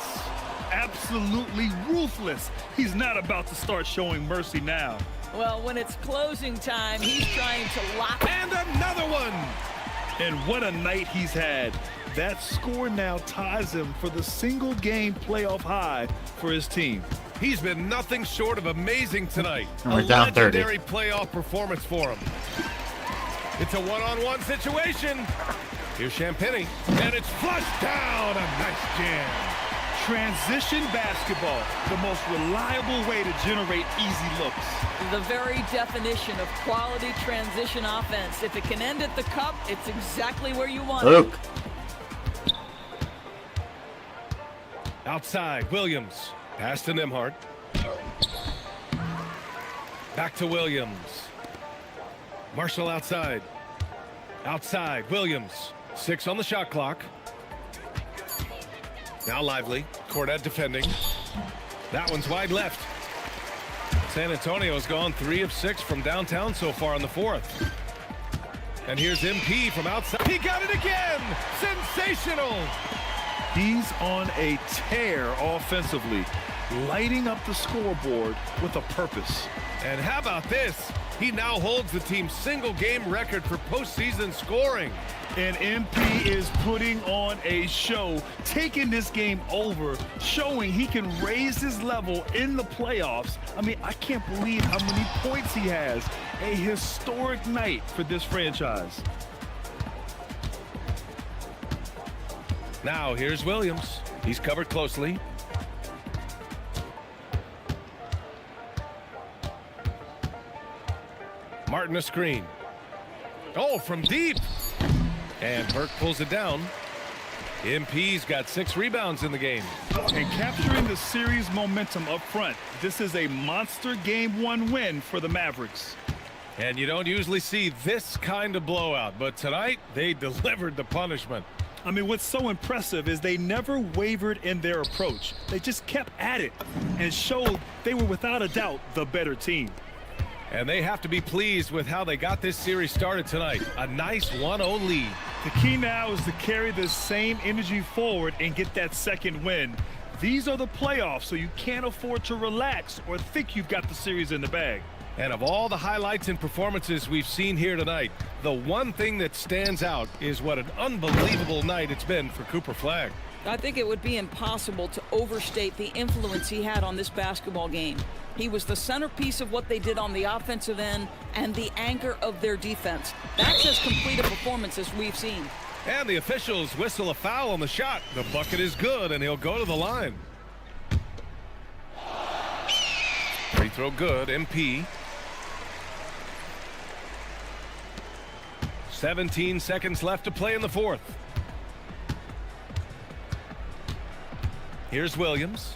Absolutely ruthless. He's not about to start showing mercy now. Well, when it's closing time, he's trying to lock. And another one. And what a night he's had. That score now ties him for the single-game playoff high for his team. He's been nothing short of amazing tonight. And we're down 30. Legendary playoff performance for him. It's a one-on-one situation. Here's Champagny, and it's flushed down. A nice jam. Transition basketball, the most reliable way to generate easy looks. The very definition of quality transition offense. If it can end at the cup, it's exactly where you want it. Luke. Outside, Williams. Pass to Nembhard. Back to Williams. Marshall outside. Outside, Williams. 6 on the shot clock. Now Lively. Cornette defending. That one's wide left. San Antonio's gone 3 of 6 from downtown so far in the fourth. And here's MP from outside. He got it again! Sensational! He's on a tear offensively, lighting up the scoreboard with a purpose. And how about this? He now holds the team's single-game record for postseason scoring. And MP is putting on a show, taking this game over, showing he can raise his level in the playoffs. I mean, I can't believe how many points he has. A historic night for this franchise. Now here's Williams. He's covered closely. Martin a screen. Oh, from deep. And Burke pulls it down. MP's got 6 rebounds in the game. And capturing the series momentum up front. This is a monster Game 1 win for the Mavericks. And you don't usually see this kind of blowout, but tonight they delivered the punishment. I mean, what's so impressive is they never wavered in their approach. They just kept at it and showed they were without a doubt the better team. And they have to be pleased with how they got this series started tonight. A nice 1-0 lead. The key now is to carry this same energy forward and get that second win. These are the playoffs, so you can't afford to relax or think you've got the series in the bag. And of all the highlights and performances we've seen here tonight, the one thing that stands out is what an unbelievable night it's been for Cooper Flagg. I think it would be impossible to overstate the influence he had on this basketball game. He was the centerpiece of what they did on the offensive end and the anchor of their defense. That's as complete a performance as we've seen. And the officials whistle a foul on the shot. The bucket is good, and he'll go to the line. Free throw good, MP. 17 seconds left to play in the fourth. Here's Williams.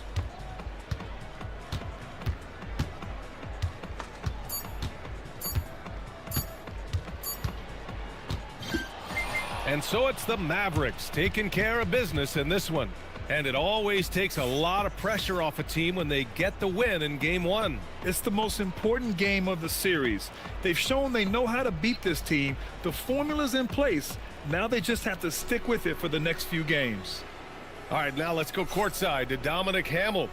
And so it's the Mavericks taking care of business in this one. And it always takes a lot of pressure off a team when they get the win in Game 1. It's the most important game of the series. They've shown they know how to beat this team. The formula's in place. Now they just have to stick with it for the next few games. All right, now let's go courtside to Dominic Hamill.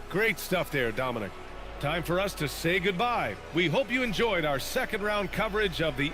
Great stuff there, Dominic. Time for us to say goodbye. We hope you enjoyed our second round coverage of the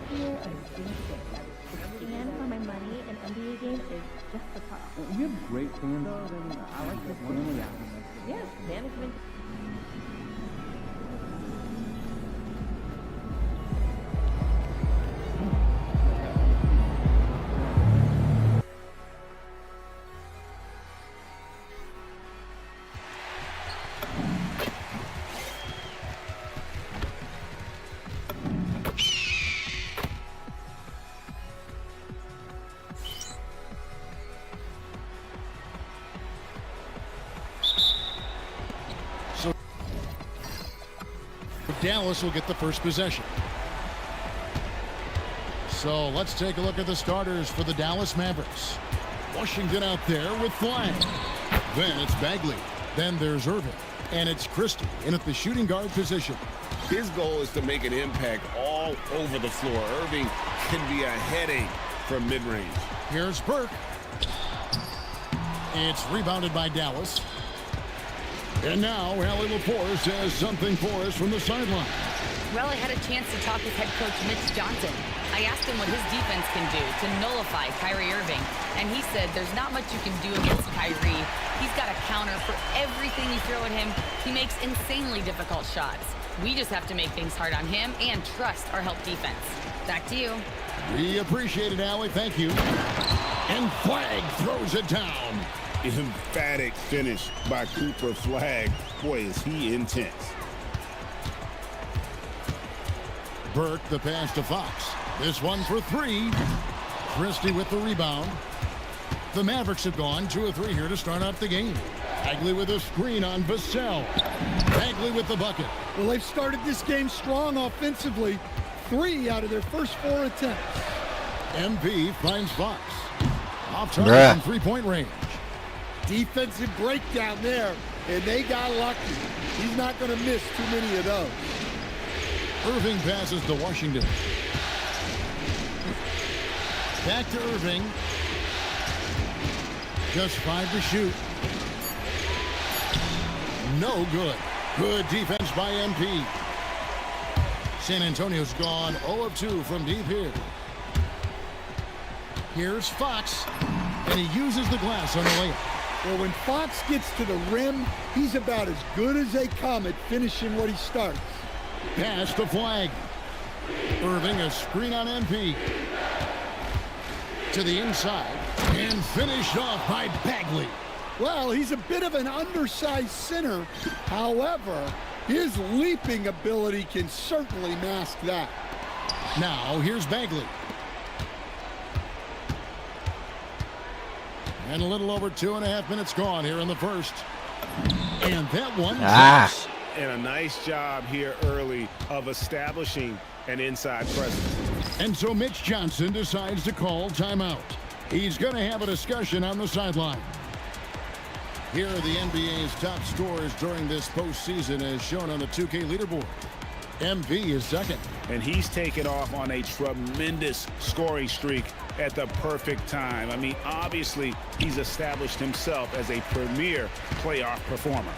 here are basic. Stand for my money, an NBA game is just a part. You have great fans, though. I like this family atmosphere. Yeah, management. Dallas will get the first possession. So let's take a look at the starters for the Dallas Mavericks. Washington out there with Flag. Then it's Bagley. Then there's Irving. And it's Christie in at the shooting guard position. His goal is to make an impact all over the floor. Irving can be a headache from mid-range. Here's Burke. It's rebounded by Dallas. And now, Allie LaForce has something for us from the sideline. Well, I had a chance to talk with head coach Mitch Johnson. I asked him what his defense can do to nullify Kyrie Irving, and he said there's not much you can do against Kyrie. He's got a counter for everything you throw at him. He makes insanely difficult shots. We just have to make things hard on him and trust our help defense. Back to you. We appreciate it, Allie. Thank you. And Flag throws it down. Emphatic finish by Cooper Flag. Boy, is he intense. Burke, the pass to Fox. This one for three. Christie with the rebound. The Mavericks have gone 2 of 3 here to start out the game. Bagley with a screen on Vassell. Bagley with the bucket. Well, they've started this game strong offensively. 3 out of their first 4 attempts. MP finds Fox. Off target from 3-point range. Defensive breakdown there, and they got lucky. He's not going to miss too many of those. Irving passes to Washington. Back to Irving. Just 5 to shoot. No good. Good defense by MP. San Antonio's gone 0 of 2 from deep here. Here's Fox, and he uses the glass on the layup. Well, when Fox gets to the rim, he's about as good as they come at finishing what he starts. Pass to Flag. Irving, a screen on MP. To the inside, and finished off by Bagley. Well, he's a bit of an undersized center. However, his leaping ability can certainly mask that. Now, here's Bagley. And a little over 2.5 minutes gone here in the first. And that one. And a nice job here early of establishing an inside presence. And so Mitch Johnson decides to call timeout. He's going to have a discussion on the sideline. Here are the NBA's top scorers during this postseason as shown on the 2K leaderboard. MV is second. And he's taken off on a tremendous scoring streak at the perfect time. I mean, obviously, he's established himself as a premier playoff performer.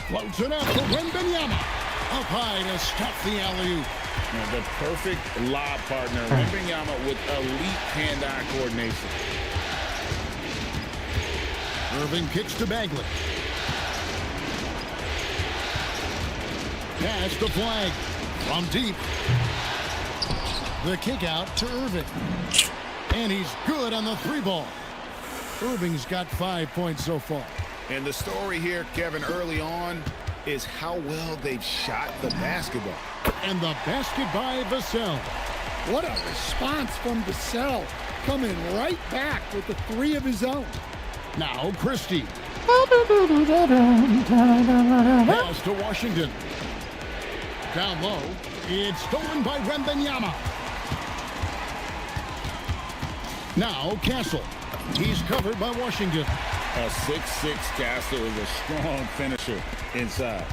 Floats it up for Wembanyama. Up high to stop the alley-oop. The perfect lob partner, Wembanyama, with elite hand-eye coordination. Irving kicks to Bagley. Pass to Flag. From deep. The kick out to Irving. And he's good on the 3-ball. Irving's got 5 points so far. And the story here, Kevin, early on, is how well they've shot the basketball. And the basket by Vassell. What a response from Vassell, coming right back with the 3 of his own. Now Christie. Pass to Washington. Down low. It's stolen by Wembanyama. Now Castle. He's covered by Washington. A 6'6" Castle is a strong finisher inside.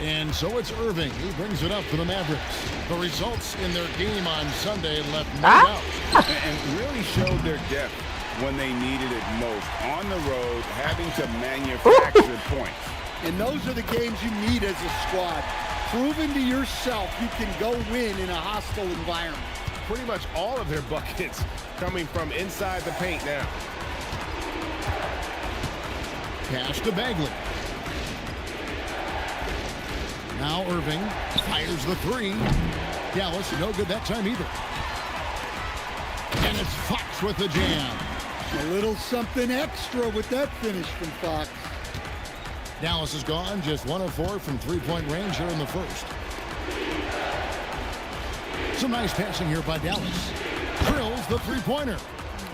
And so it's Irving. He brings it up for the Mavericks. The results in their game on Sunday left no doubt. And really showed their depth when they needed it most. On the road, having to manufacture points. And those are the games you need as a squad. Proving to yourself you can go win in a hostile environment. Pretty much all of their buckets coming from inside the paint now. Pass to Bagley. Now Irving fires the three. Dallas no good that time either. And it's Fox with the jam. A little something extra with that finish from Fox. Dallas is gone, just 1 of 4 from three-point range here in the first. Some nice passing here by Dallas. Drills the three-pointer.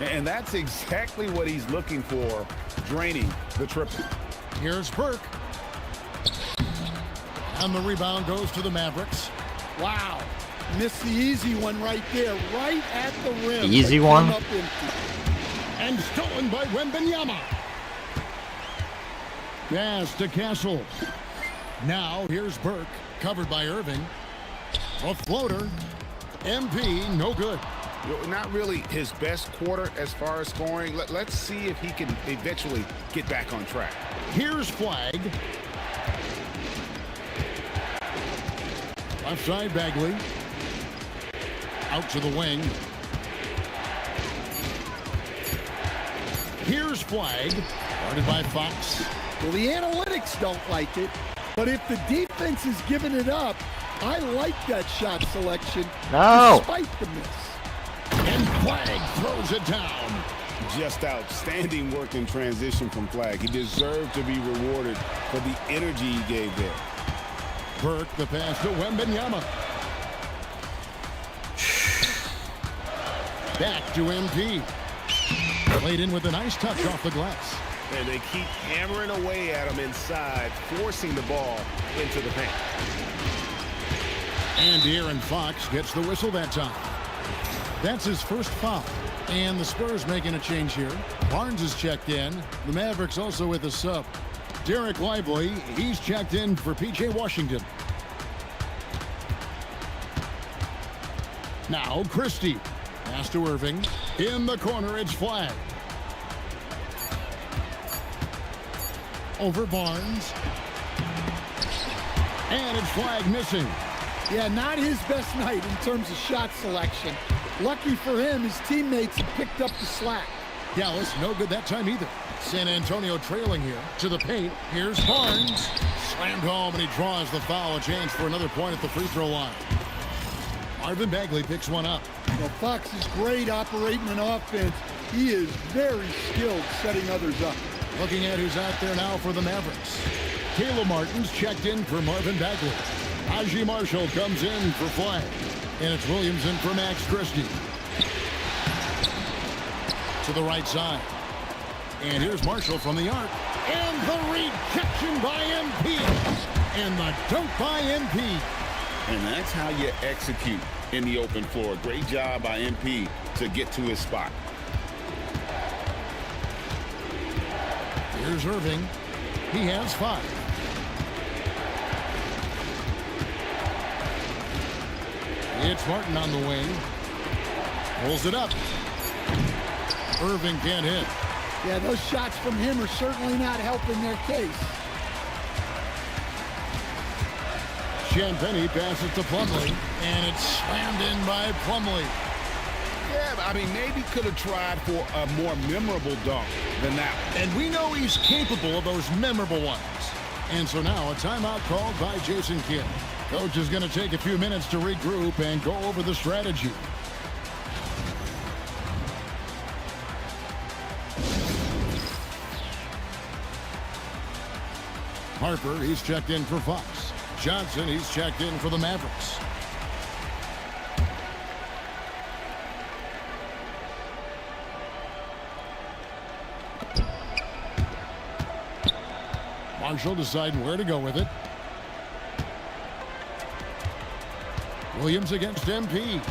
And that's exactly what he's looking for, draining the triple. Here's Burke. And the rebound goes to the Mavericks. Wow. Missed the easy one right there, right at the rim. Easy one? And stolen by Wembanyama. Pass to Castle. Now here's Burke, covered by Irving. A floater. MP, no good. Not really his best quarter as far as scoring. Let's see if he can eventually get back on track. Here's Flag. Left side, Bagley. Out to the wing. Here's Flag. Guarded by Fox. Well, the analytics don't like it, but if the defense is giving it up, I like that shot selection despite the miss. And Flag throws it down. Just outstanding work in transition from Flag. He deserved to be rewarded for the energy he gave there. Burke, the pass to Wembanyama. Back to MP. Played in with a nice touch off the glass. And they keep hammering away at him inside, forcing the ball into the paint. And Aaron Fox gets the whistle that time. That's his first foul. And the Spurs making a change here. Barnes is checked in. The Mavericks also with a sub. Derek Lively, he's checked in for P.J. Washington. Now Christie. Pass to Irving. In the corner, it's Flag. Over Barnes. And it's Flag missing. Yeah, not his best night in terms of shot selection. Lucky for him, his teammates have picked up the slack. Dallas, no good that time either. San Antonio trailing here to the paint. Here's Barnes. Slammed home, and he draws the foul. A chance for another point at the free throw line. Marvin Bagley picks one up. Well, Fox is great operating an offense. He is very skilled setting others up. Looking at who's out there now for the Mavericks. Caleb Martin's checked in for Marvin Bagley. Najee Marshall comes in for Flag. And it's Williams in for Max Christie. To the right side. And here's Marshall from the arc. And the rejection by MP. And the dunk by MP. And that's how you execute in the open floor. Great job by MP to get to his spot. Here's Irving. He has 5. It's Martin on the wing. Pulls it up. Irving can't hit. Yeah, those shots from him are certainly not helping their case. Champagny passes to Plumlee, and it's slammed in by Plumlee. Yeah, I mean, maybe could have tried for a more memorable dunk than that. And we know he's capable of those memorable ones. And so now a timeout called by Jason Kidd. Coach is going to take a few minutes to regroup and go over the strategy. Harper, he's checked in for Fox. Johnson, he's checked in for the Mavericks. Marshall deciding where to go with it. Williams against MP.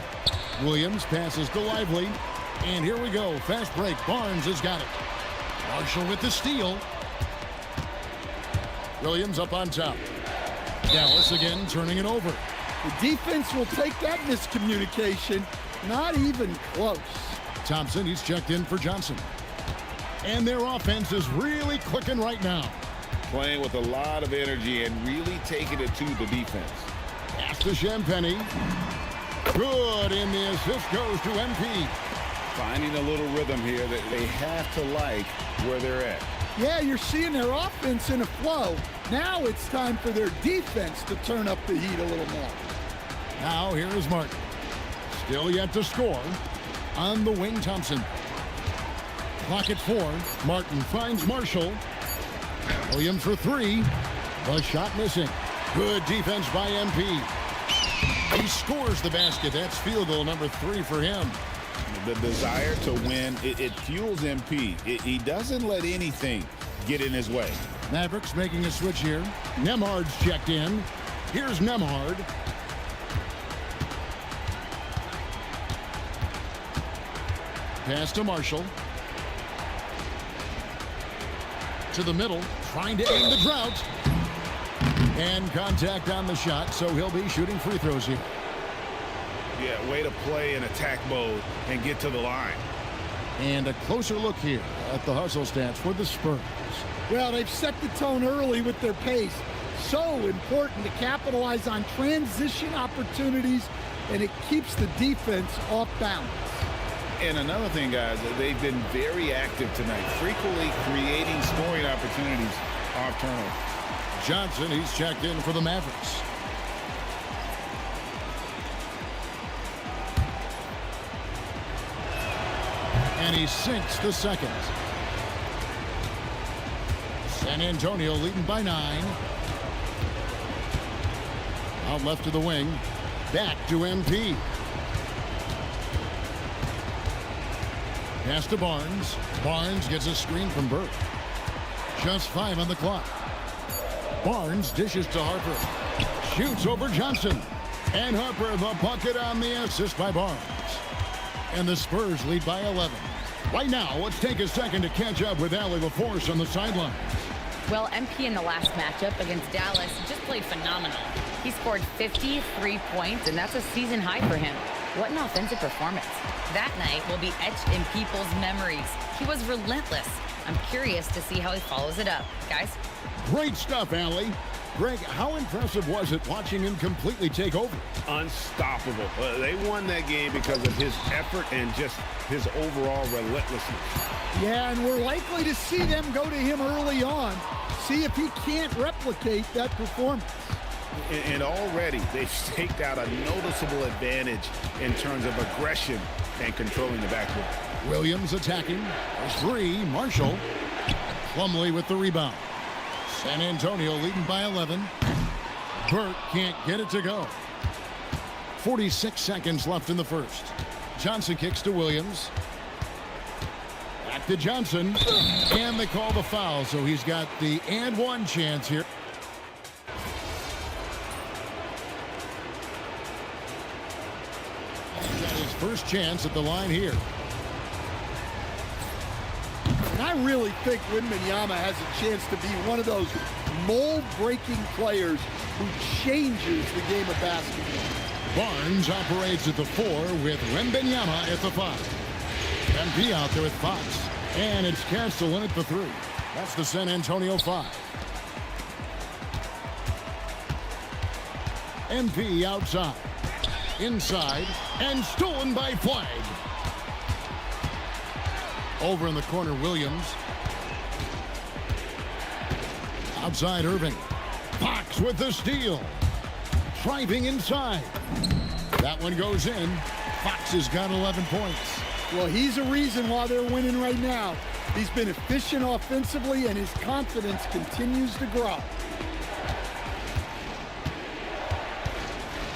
Williams passes to Lively. And here we go. Fast break. Barnes has got it. Marshall with the steal. Williams up on top. Dallas again turning it over. The defense will take that miscommunication. Not even close. Thompson, he's checked in for Johnson. And their offense is really clicking right now. playing with a lot of energy and really taking it to the defense. Pass to Champagny. Good, and the assist goes to MP. Finding a little rhythm here that they have to like where they're at. Yeah, you're seeing their offense in a flow. Now it's time for their defense to turn up the heat a little more. Now here is Martin. Still yet to score. On the wing, Thompson. Clock at 4. Martin finds Marshall. Williams for 3. The shot missing. Good defense by MP. He scores the basket. That's field goal number 3 for him. The desire to win, it fuels MP. He doesn't let anything get in his way. Mavericks making a switch here. Nemhard's checked in. Here's Nemhard. Pass to Marshall. To the middle, trying to end the drought. And contact on the shot, so he'll be shooting free throws here. Yeah, way to play in attack mode and get to the line. And a closer look here at the hustle stats for the Spurs. Well, they've set the tone early with their pace. So important to capitalize on transition opportunities, and it keeps the defense off balance. And another thing, guys, they've been very active tonight, frequently creating scoring opportunities off turnover. Johnson, he's checked in for the Mavericks. And he sinks the second. San Antonio leading by 9. Out left to the wing. Back to MP. Pass to Barnes. Barnes gets a screen from Burke. Just 5 on the clock. Barnes dishes to Harper. Shoots over Johnson. And Harper the bucket on the assist by Barnes. And the Spurs lead by 11. Right now, let's take a second to catch up with Allie LaForce on the sidelines. Well, MP in the last matchup against Dallas just played phenomenal. He scored 53 points, and that's a season high for him. What an offensive performance. That night will be etched in people's memories. He was relentless. I'm curious to see how he follows it up. Guys? Great stuff, Allie. Greg, how impressive was it watching him completely take over? Unstoppable. They won that game because of his effort and just his overall relentlessness. Yeah, and we're likely to see them go to him early on. See if he can't replicate that performance. And already they've staked out a noticeable advantage in terms of aggression and controlling the backcourt. Williams attacking. 3, Marshall. Plumlee with the rebound. San Antonio leading by 11. Burke can't get it to go. 46 seconds left in the first. Johnson kicks to Williams. Back to Johnson. And they call the foul, so he's got the and one chance here. He's got his first chance at the line here. And I really think Wembanyama has a chance to be one of those mold-breaking players who changes the game of basketball. Barnes operates at the 4 with Wembanyama at the 5. MP out there with Fox. And it's Castle in at the 3. That's the San Antonio 5. MP outside. Inside. And stolen by Flag. Over in the corner, Williams. Outside, Irving. Fox with the steal. Driving inside. That one goes in. Fox has got 11 points. Well, he's a reason why they're winning right now. He's been efficient offensively, and his confidence continues to grow.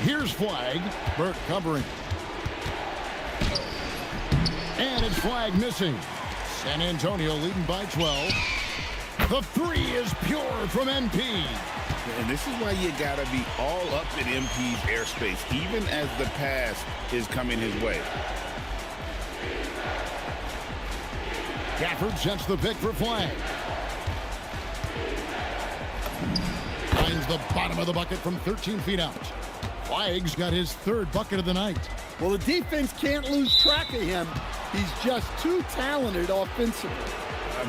Here's Flag. Burke covering. And it's Flag missing. San Antonio leading by 12. The 3 is pure from MP. And this is why you got to be all up in MP's airspace, even as the pass is coming his way. Gafford sets the pick for Flag. Finds the bottom of the bucket from 13 feet out. Flag's got his 3rd bucket of the night. Well, the defense can't lose track of him. He's just too talented offensively.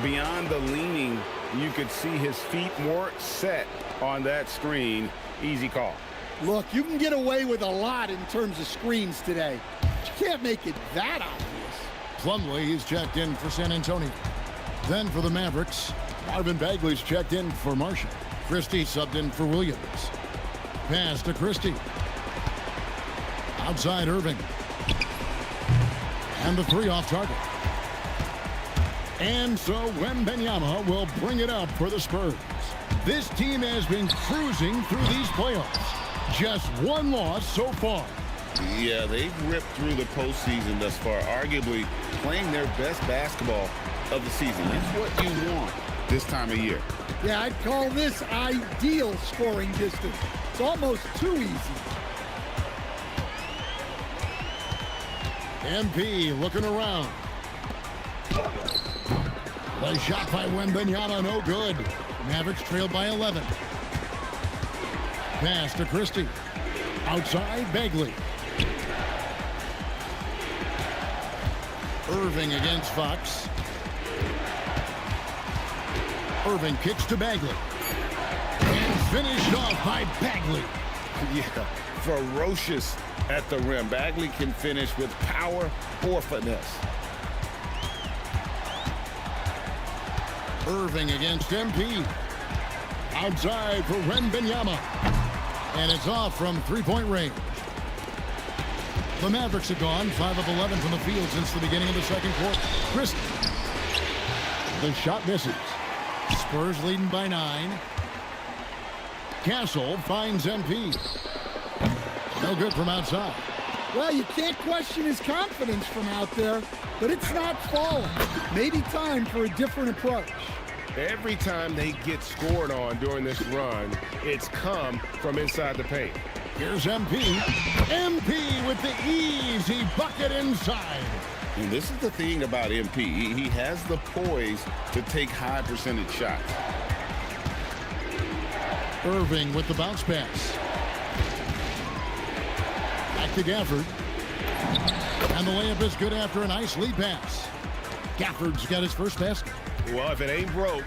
Beyond the leaning You could see his feet more set on that screen. Easy call. Look, you can get away with a lot in terms of screens today. You can't make it that obvious. Plumlee is checked in for San Antonio. Then for the Mavericks, Marvin Bagley's checked in for Marshall. Christie subbed in for Williams. Pass to Christie. Outside Irving. And the three off target. And so Wembanyama will bring it up for the Spurs. This team has been cruising through these playoffs. Just one loss so far. Yeah, they've ripped through the postseason thus far, arguably playing their best basketball of the season. It's what you want this time of year. Yeah, I'd call this ideal scoring distance. It's almost too easy. MP looking around. The shot by Wembanyama, no good. Mavericks trailed by 11. Pass to Christie. Outside, Bagley. Irving against Fox. Irving kicks to Bagley. And finished off by Bagley. Yeah, ferocious at the rim. Bagley can finish with power or finesse. Irving against MP. Outside for Wembanyama. And it's off from three-point range. The Mavericks have gone 5 of 11 from the field since the beginning of the second quarter. Christie. The shot misses. Spurs leading by 9. Castle finds MP. No good from outside. Well, you can't question his confidence from out there, but it's not falling. Maybe time for a different approach. Every time they get scored on during this run, it's come from inside the paint. Here's MP. MP with the easy bucket inside. And this is the thing about MP. He has the poise to take high percentage shots. Irving with the bounce pass. Back to Gafford. And the layup is good after a nice lead pass. Gafford's got his first basket. Well, if it ain't broke,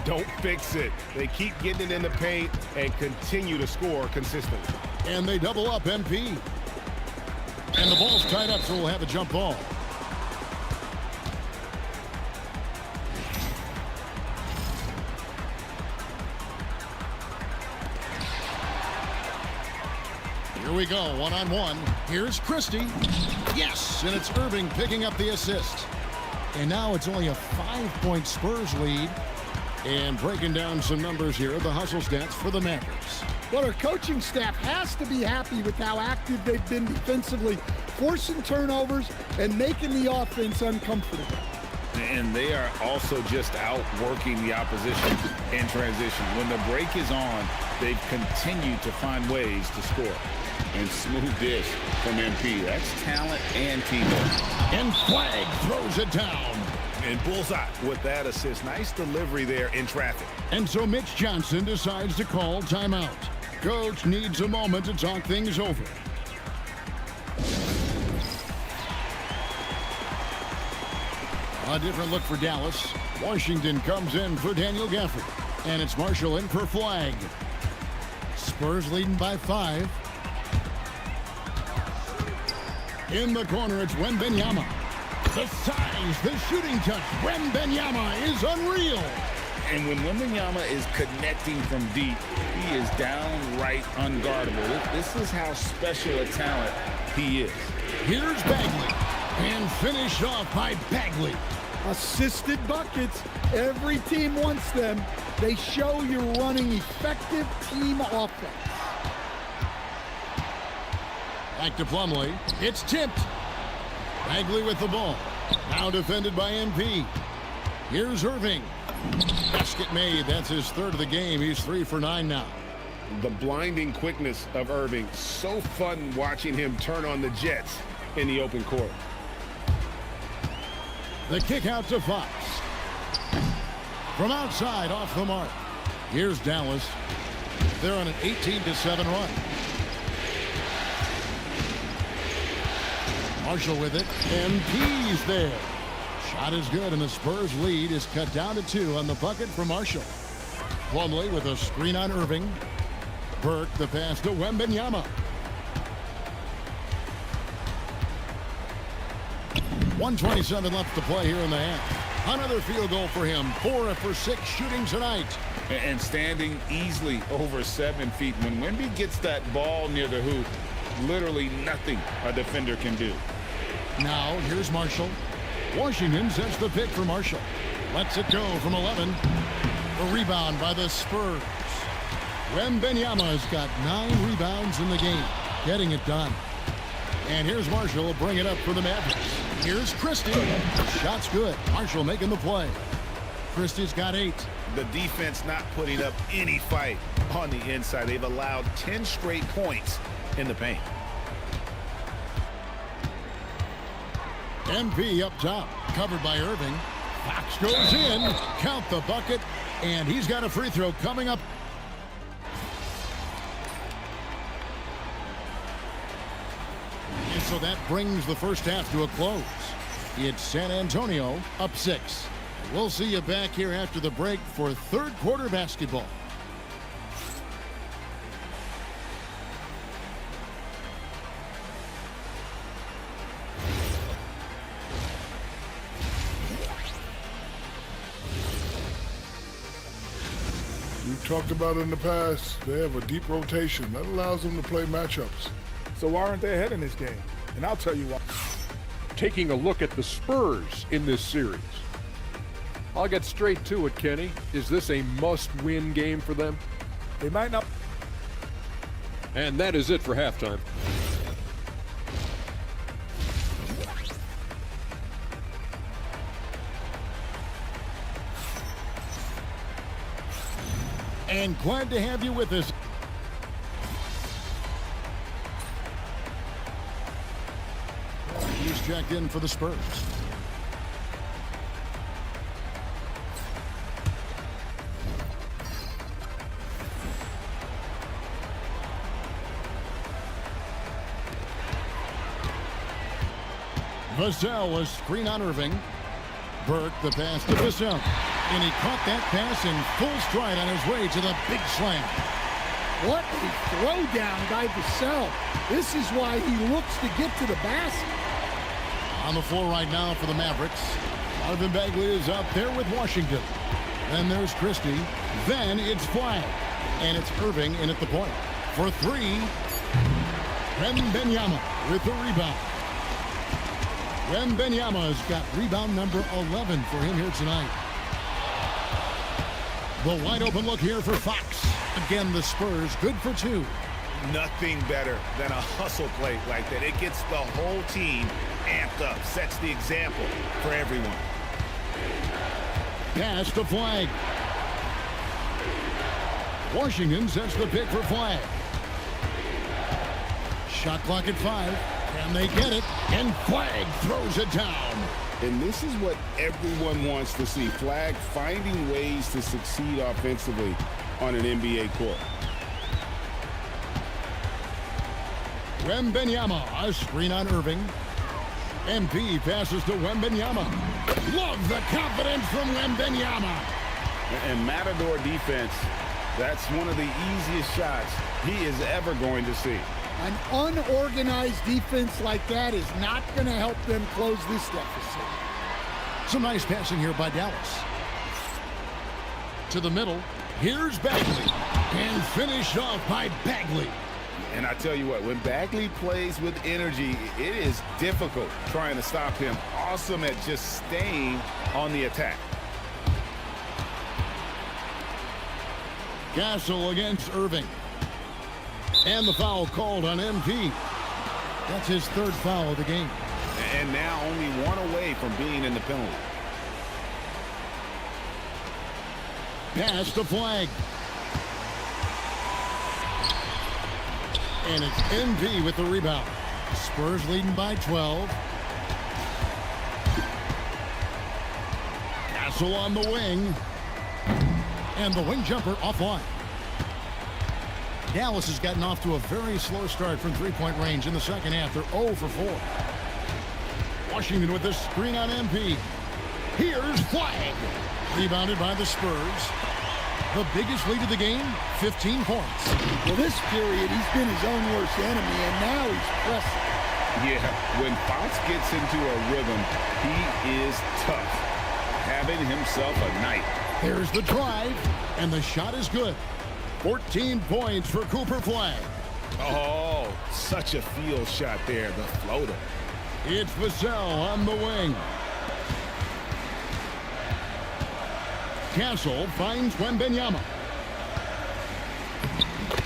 don't fix it. They keep getting it in the paint and continue to score consistently. And they double up MP. And the ball's tied up, so we'll have a jump ball. Here we go, one-on-one. Here's Christie. Yes, and it's Irving picking up the assist. And now it's only a 5-point Spurs lead. And breaking down some numbers here, the hustle stats for the Mavericks. Well, our coaching staff has to be happy with how active they've been defensively, forcing turnovers and making the offense uncomfortable. And they are also just outworking the opposition in transition. When the break is on, they've continued to find ways to score. And smooth dish from MP. That's talent and teamwork. And Flag throws it down. And bullseye with that assist. Nice delivery there in traffic. And so Mitch Johnson decides to call timeout. Coach needs a moment to talk things over. A different look for Dallas. Washington comes in for Daniel Gafford. And it's Marshall in for Flag. Spurs leading by 5. In the corner, it's Wembanyama. The size, the shooting touch. Wembanyama is unreal. And when Wembanyama is connecting from deep, he is downright unguardable. This is how special a talent he is. Here's Bagley. And finished off by Bagley. Assisted buckets. Every team wants them. They show you're running effective team offense. Back to Plumlee. It's tipped. Bagley with the ball. Now defended by MP. Here's Irving. Basket made. That's his third of the game. He's 3 for 9 now. The blinding quickness of Irving. So fun watching him turn on the Jets in the open court. The kick out to Fox. From outside, off the mark. Here's Dallas. They're on an 18-7 run. Marshall with it. MP's there. Shot is good, and the Spurs lead is cut down to 2 on the bucket for Marshall. Plumlee with a screen on Irving. Burke the pass to Wembanyama. 1:27 left to play here in the half. Another field goal for him. 4 for 6 shooting tonight. And standing easily over 7 feet. When Wemby gets that ball near the hoop, literally nothing a defender can do. Now here's Marshall. Washington sets the pick for Marshall. Lets it go from 11. The rebound by the Spurs. Wembanyama has got 9 rebounds in the game, getting it done. And here's Marshall, bring it up for the Mavericks. Here's Christie. The shot's good. Marshall making the play. Christie's got 8. The defense not putting up any fight on the inside. They've allowed 10 straight points in the paint. MP up top, covered by Irving. Fox goes in, count the bucket, and he's got a free throw coming up. And so that brings the first half to a close. It's San Antonio up 6. We'll see you back here after the break for third quarter basketball. We've talked about it in the past. They have a deep rotation. That allows them to play matchups. So why aren't they ahead in this game? And I'll tell you why. Taking a look at the Spurs in this series. I'll get straight to it, Kenny. Is this a must-win game for them? They might not. And that is it for halftime. And glad to have you with us. He's checked in for the Spurs. Vassell was screen on Irving. Burke the pass to Vassell. And he caught that pass in full stride on his way to the big slam. What a throwdown by Vassell. This is why he looks to get to the basket. On the floor right now for the Mavericks. Marvin Bagley is up there with Washington. Then there's Christie. Then it's Flag. And it's Irving in at the point. For 3, Wembanyama with the rebound. Wembanyama's got rebound number 11 for him here tonight. The wide open look here for Fox. Again, the Spurs good for 2. Nothing better than a hustle play like that. It gets the whole team amped up, sets the example for everyone. Pass to Flag. Washington sets the pick for Flag. Shot clock at 5. Can they get it? And Flag throws it down. And this is what everyone wants to see. Flag finding ways to succeed offensively on an NBA court. Wembanyama, a screen on Irving. MP passes to Wembanyama. Love the confidence from Wembanyama. And Matador defense, that's one of the easiest shots he is ever going to see. An unorganized defense like that is not going to help them close this deficit. Some nice passing here by Dallas. To the middle. Here's Bagley. And finished off by Bagley. And I tell you what, when Bagley plays with energy, it is difficult trying to stop him. Awesome at just staying on the attack. Castle against Irving. And the foul called on MP. That's his 3rd foul of the game. And now only 1 away from being in the penalty. Pass to Flag. And it's MP with the rebound. Spurs leading by 12. Castle on the wing. And the wing jumper offline. Dallas has gotten off to a very slow start from three-point range in the second half. They're 0 for 4. Washington with the screen on MP. Here's Flag. Rebounded by the Spurs. The biggest lead of the game, 15 points. Well, this period, he's been his own worst enemy, and now he's pressing. Yeah, when Fox gets into a rhythm, he is tough. Having himself a night. There's the drive, and the shot is good. 14 points for Cooper Flag. Oh, such a field shot there, the floater. It's Vassell on the wing. Castle finds Wembanyama.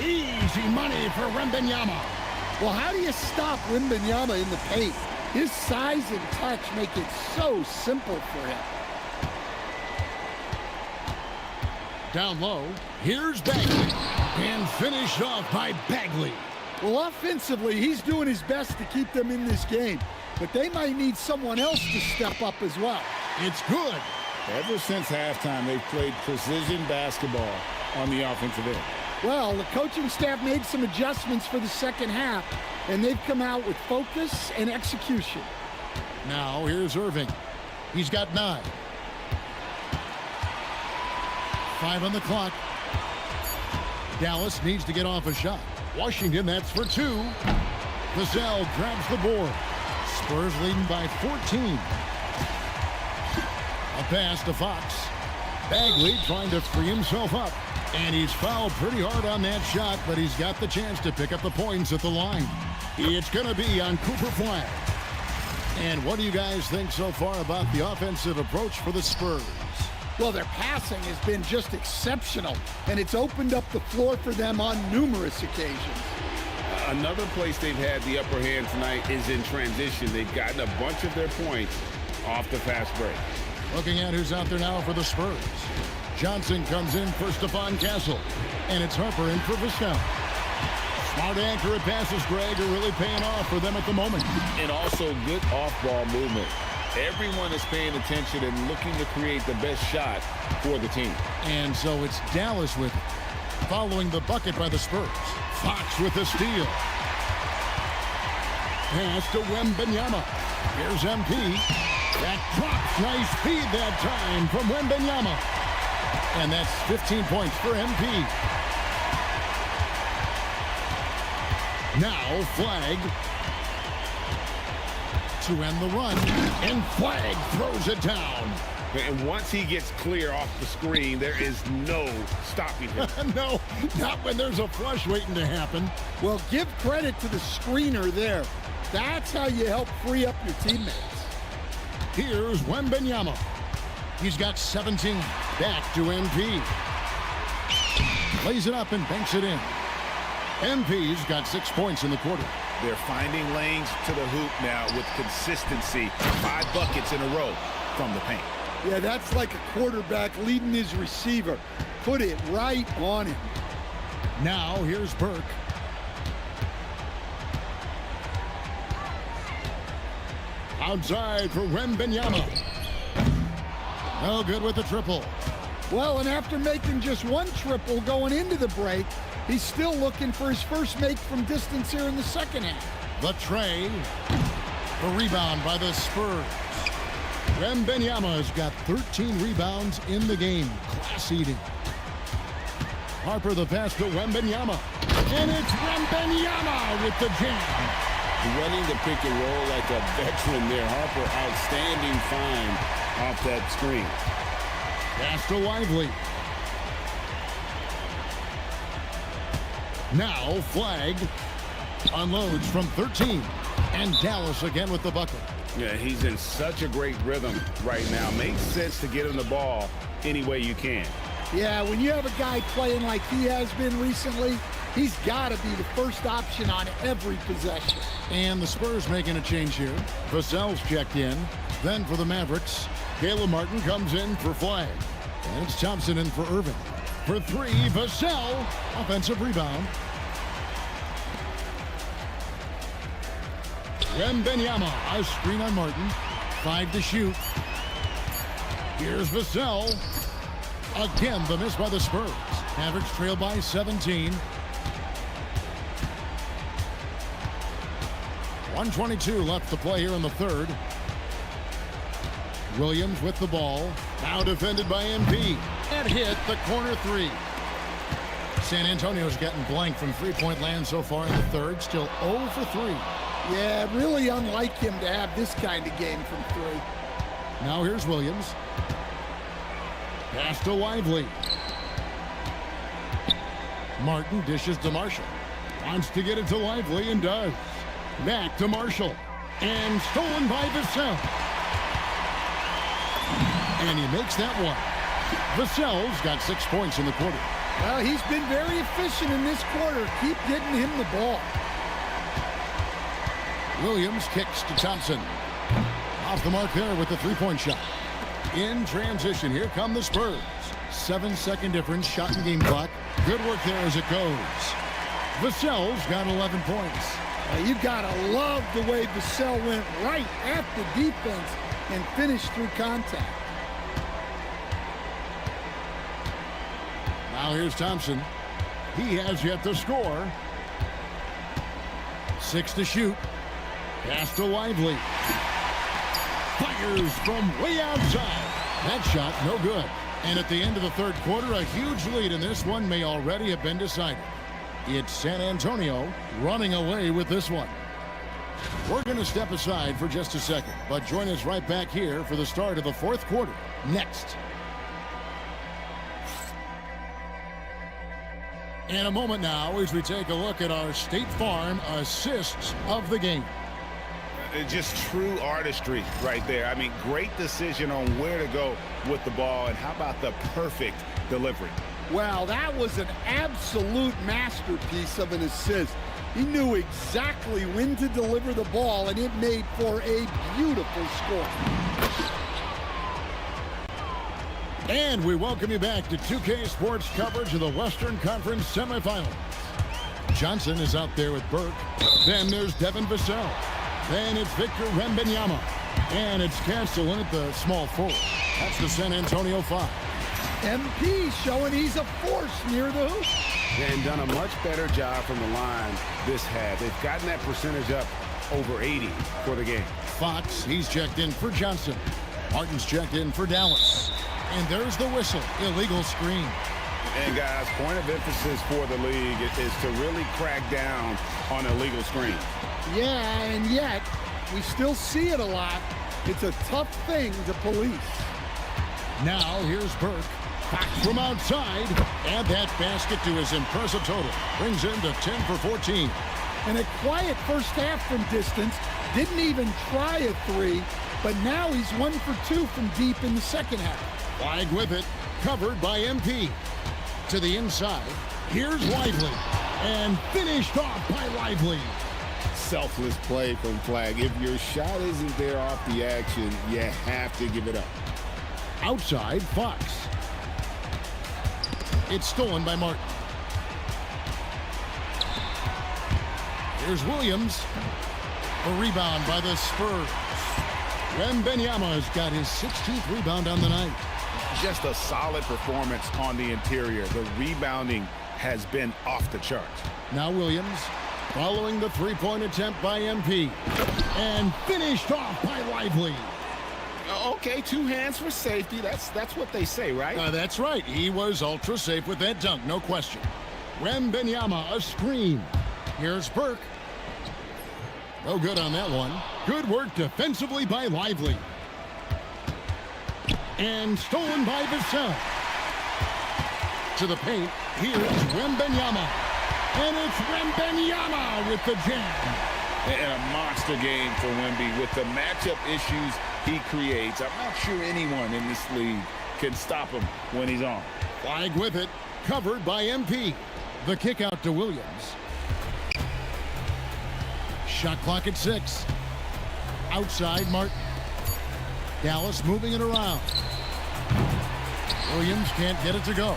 Easy money for Wembanyama. Well, how do you stop Wembanyama in the paint? His size and touch make it so simple for him. Down low, here's Bagley. And finished off by Bagley. Well, offensively, he's doing his best to keep them in this game. But they might need someone else to step up as well. It's good. Ever since halftime, they've played precision basketball on the offensive end. Well, the coaching staff made some adjustments for the second half, and they've come out with focus and execution. Now, here's Irving. He's got 9. 5 on the clock. Dallas needs to get off a shot. Washington, that's for 2. Vassell grabs the board. Spurs leading by 14. A pass to Fox. Bagley trying to free himself up. And he's fouled pretty hard on that shot, but he's got the chance to pick up the points at the line. It's going to be on Cooper Flag. And what do you guys think so far about the offensive approach for the Spurs? Well, their passing has been just exceptional, and it's opened up the floor for them on numerous occasions. Another place they've had the upper hand tonight is in transition. They've gotten a bunch of their points off the fast break. Looking at who's out there now for the Spurs. Johnson comes in for Stephon Castle, and it's Harper in for Vassell. Smart accurate passes, Greg, are really paying off for them at the moment. And also good off-ball movement. Everyone is paying attention and looking to create the best shot for the team. And so it's Dallas with it, following the bucket by the Spurs. Fox with the steal. Pass to Wembanyama. Here's MP. That drops. Nice feed that time from Wembanyama. And that's 15 points for MP. Now Flag to end the run, and Flag throws it down. And once he gets clear off the screen, there is no stopping him. No, not when there's a flush waiting to happen. Well, give credit to the screener there. That's how you help free up your teammates. Here's Wembanyama. He's got 17. Back to MP. Plays it up and banks it in. MP's got 6 points in the quarter. They're finding lanes to the hoop now with consistency. 5 buckets in a row from the paint. Yeah, that's like a quarterback leading his receiver. Put it right on him. Now here's Burke. Outside for Wembanyama. No good with the triple. Well, and after making just 1 triple going into the break, he's still looking for his first make from distance here in the second half. The tray. The rebound by the Spurs. Wembanyama has got 13 rebounds in the game. Class eating. Harper the pass to Wembanyama. And it's Wembanyama with the jam. Running the pick and roll like a veteran there. Harper outstanding find off that screen. Pass to Lively. Now Flag unloads from 13. And Dallas again with the bucket. Yeah, he's in such a great rhythm right now. Makes sense to get him the ball any way you can. Yeah, when you have a guy playing like he has been recently, he's got to be the first option on every possession. And the Spurs making a change here. Vassell's checked in. Then for the Mavericks, Caleb Martin comes in for Flag. And it's Thompson in for Irving. For 3, Vassell. Offensive rebound. Wembanyama, a screen on Martin. 5 to shoot. Here's Vassell. Again, the miss by the Spurs. Mavericks trail by 17. 1:22 left to play here in the third. Williams with the ball. Now defended by MP. And hit the corner three. San Antonio's gotten blank from three-point land so far in the third. Still 0 for 3. Yeah, really unlike him to have this kind of game from 3. Now here's Williams. Pass to Lively. Martin dishes to Marshall. Wants to get it to Lively and does. Back to Marshall. And stolen by Vassell. And he makes that one. Vassell's got 6 points in the quarter. Well, he's been very efficient in this quarter. Keep getting him the ball. Williams kicks to Thompson. Off the mark there with the three-point shot. In transition, here come the Spurs. 7-second difference, shot and game clock. Good work there as it goes. Vassell's got 11 points. You gotta love the way Vassell went right at the defense and finished through contact. Now here's Thompson. He has yet to score. 6 to shoot. Pass to Lively. Fires from way outside. That shot no good. And at the end of the third quarter, a huge lead in this one may already have been decided. It's San Antonio running away with this one. We're going to step aside for just a second, but join us right back here for the start of the fourth quarter next. In a moment now, as we take a look at our State Farm assists of the game. Just true artistry right there. I mean, great decision on where to go with the ball, and how about the perfect delivery? Well, that was an absolute masterpiece of an assist. He knew exactly when to deliver the ball, and it made for a beautiful score. And we welcome you back to 2K Sports coverage of the Western Conference semifinals. Johnson is out there with Burke. Then there's Devin Vassell. Then it's Victor Wembanyama. And it's Castellan at the small forward. That's the San Antonio 5. MP showing he's a force near the hoop. And done a much better job from the line this half. They've gotten that percentage up over 80 for the game. Fox, he's checked in for Johnson. Martin's checked in for Dallas. And there's the whistle. Illegal screen. And guys, point of emphasis for the league is to really crack down on illegal screens. Yeah, and yet we still see it a lot. It's a tough thing to police. Now here's Burke. Back from outside. And that basket to his impressive total. Brings him to 10 for 14. And a quiet first half from distance. Didn't even try a three. But now he's 1 for 2 from deep in the second half. Flag with it. Covered by MP. To the inside. Here's Lively. And finished off by Lively. Selfless play from Flag. If your shot isn't there off the action, you have to give it up. Outside, Fox. It's stolen by Martin. Here's Williams. A rebound by the Spurs. Wembanyama's got his 16th rebound on the night. Just a solid performance on the interior. The rebounding has been off the charts. Now Williams following the three-point attempt by MP. And finished off by Lively. Okay, 2 hands for safety. That's what they say, right? That's right. He was ultra safe with that dunk, no question. Wembanyama, a screen. Here's Burke. No good on that one. Good work defensively by Lively. And stolen by Vassell. To the paint, here's Wembanyama. And it's Wembanyama with the jam. And a monster game for Wemby with the matchup issues he creates. I'm not sure anyone in this league can stop him when he's on. Flag with it, covered by MP. The kick out to Williams. Shot clock at 6. Outside, Martin. Dallas moving it around. Williams can't get it to go.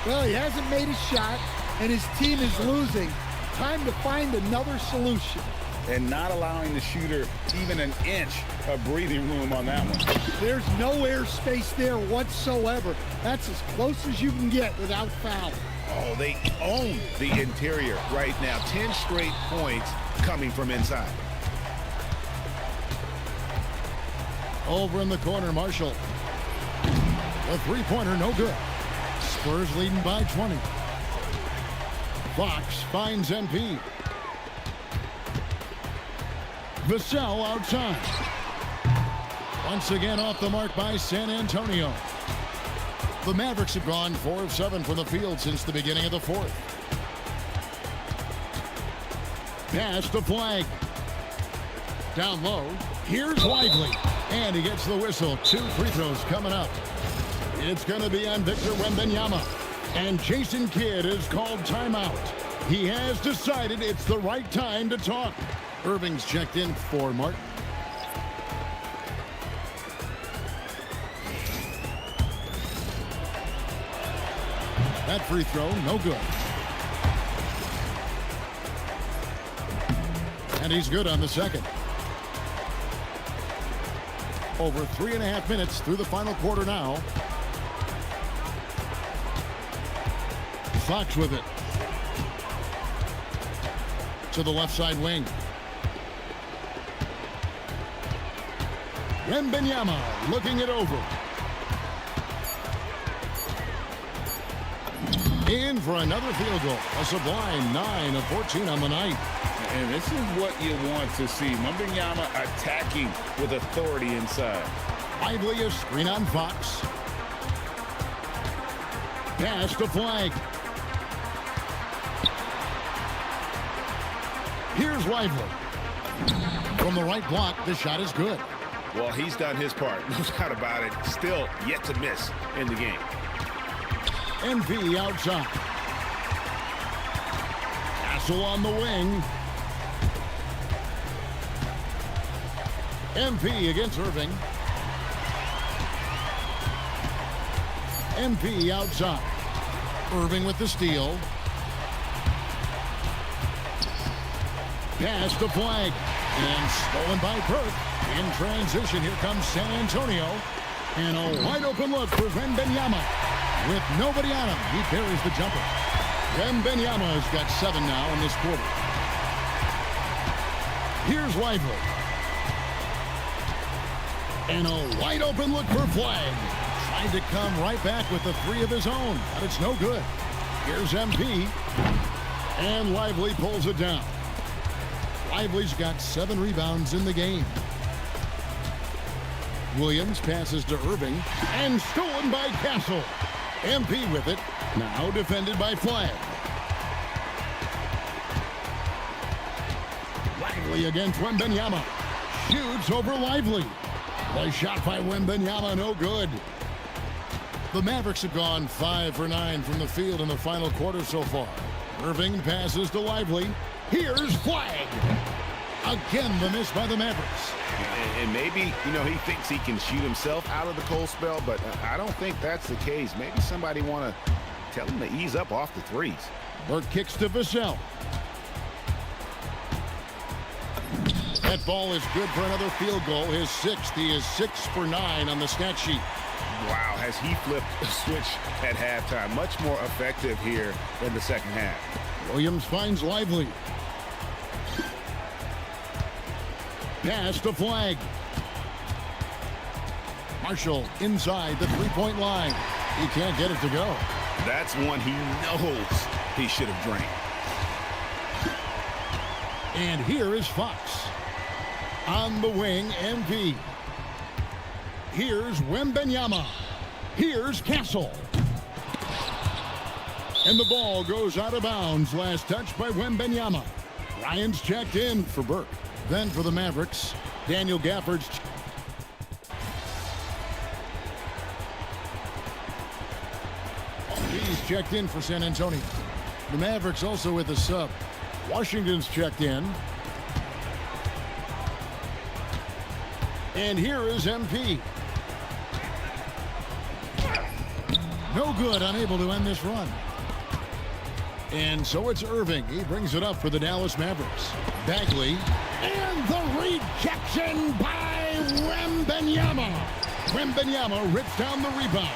Well, he hasn't made a shot, and his team is losing. Time to find another solution. And not allowing the shooter even an inch of breathing room on that one. There's no airspace there whatsoever. That's as close as you can get without foul. Oh, they own the interior right now. 10 straight points coming from inside. Over in the corner, Marshall. The three-pointer, no good. Spurs leading by 20. Fox finds MP. Vassell outside. Once again off the mark by San Antonio. The Mavericks have gone 4 of 7 from the field since the beginning of the fourth. Pass to Flag. Down low. Here's Lively. And he gets the whistle. 2 free throws coming up. It's going to be on Victor Wembanyama. And Jason Kidd has called timeout. He has decided it's the right time to talk. Irving's checked in for Martin. That free throw, no good. And he's good on the second. Over 3.5 minutes through the final quarter now. Fox with it. To the left side wing. Wembanyama looking it over. In for another field goal. A sublime 9 of 14 on the night. And this is what you want to see. Wembanyama attacking with authority inside. Lively a screen on Fox. Pass to Flag. Here's Lively. From the right block, the shot is good. Well, he's done his part. No doubt about it. Still yet to miss in the game. MP outside. Castle on the wing. MP against Irving. MP outside. Irving with the steal. Pass to Flag. And stolen by Burke. In transition, here comes San Antonio. And a wide open look for Wembanyama. With nobody on him, he buries the jumper. Wembanyama has got 7 now in this quarter. Here's Lively. And a wide open look for Flag. Tried to come right back with the 3 of his own, but it's no good. Here's MP. And Lively pulls it down. Lively's got 7 rebounds in the game. Williams passes to Irving. And stolen by Castle. MP with it. Now defended by Flag. Lively against Wembanyama. Shoots over Lively. The shot by Wembanyama, no good. The Mavericks have gone 5 for 9 from the field in the final quarter so far. Irving passes to Lively. Here's Flag. Again, the miss by the Mavericks. And maybe, he thinks he can shoot himself out of the cold spell, but I don't think that's the case. Maybe somebody want to tell him to ease up off the threes. Burke kicks to Vassell. That ball is good for another field goal. His 6th. He is 6 for 9 on the stat sheet. Wow, has he flipped the switch at halftime. Much more effective here in the second half. Williams finds Lively. Pass to Flag. Marshall inside the three-point line. He can't get it to go. That's one he knows he should have drained. And here is Fox. On the wing, MP. Here's Wembanyama. Here's Castle. And the ball goes out of bounds. Last touch by Wembanyama. Ryan's checked in for Burke. Then for the Mavericks, Daniel Gafford's. He's checked in for San Antonio. The Mavericks also with a sub. Washington's checked in. And here is MP. No good, unable to end this run. And so it's Irving. He brings it up for the Dallas Mavericks. Bagley. And the rejection by Wembanyama. Wembanyama rips down the rebound.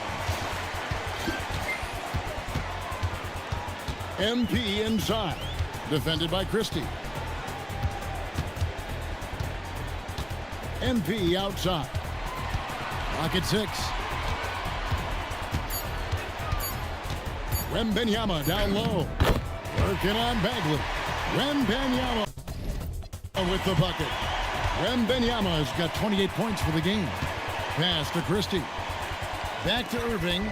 MP inside. Defended by Christie. MP outside. Clock at 6. Wembanyama down low. Working on Bagley. Wembanyama with the bucket. Wembanyama has got 28 points for the game. Pass to Christie. Back to Irving.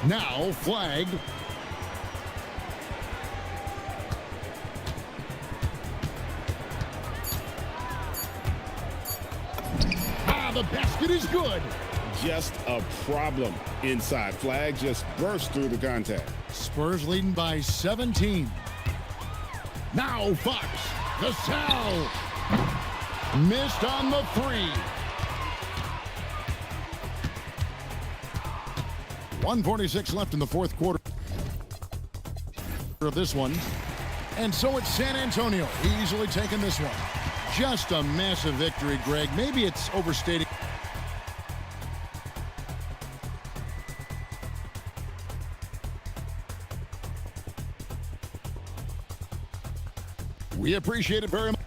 Now flagged. The basket is good. Just a problem inside. Flag just burst through the contact. Spurs leading by 17. Now Fox. The cell. Missed on the 3. 1:46 left in the fourth quarter of this one. And so it's San Antonio easily taking this one. Just a massive victory, Greg. Maybe it's overstating. We appreciate it very much.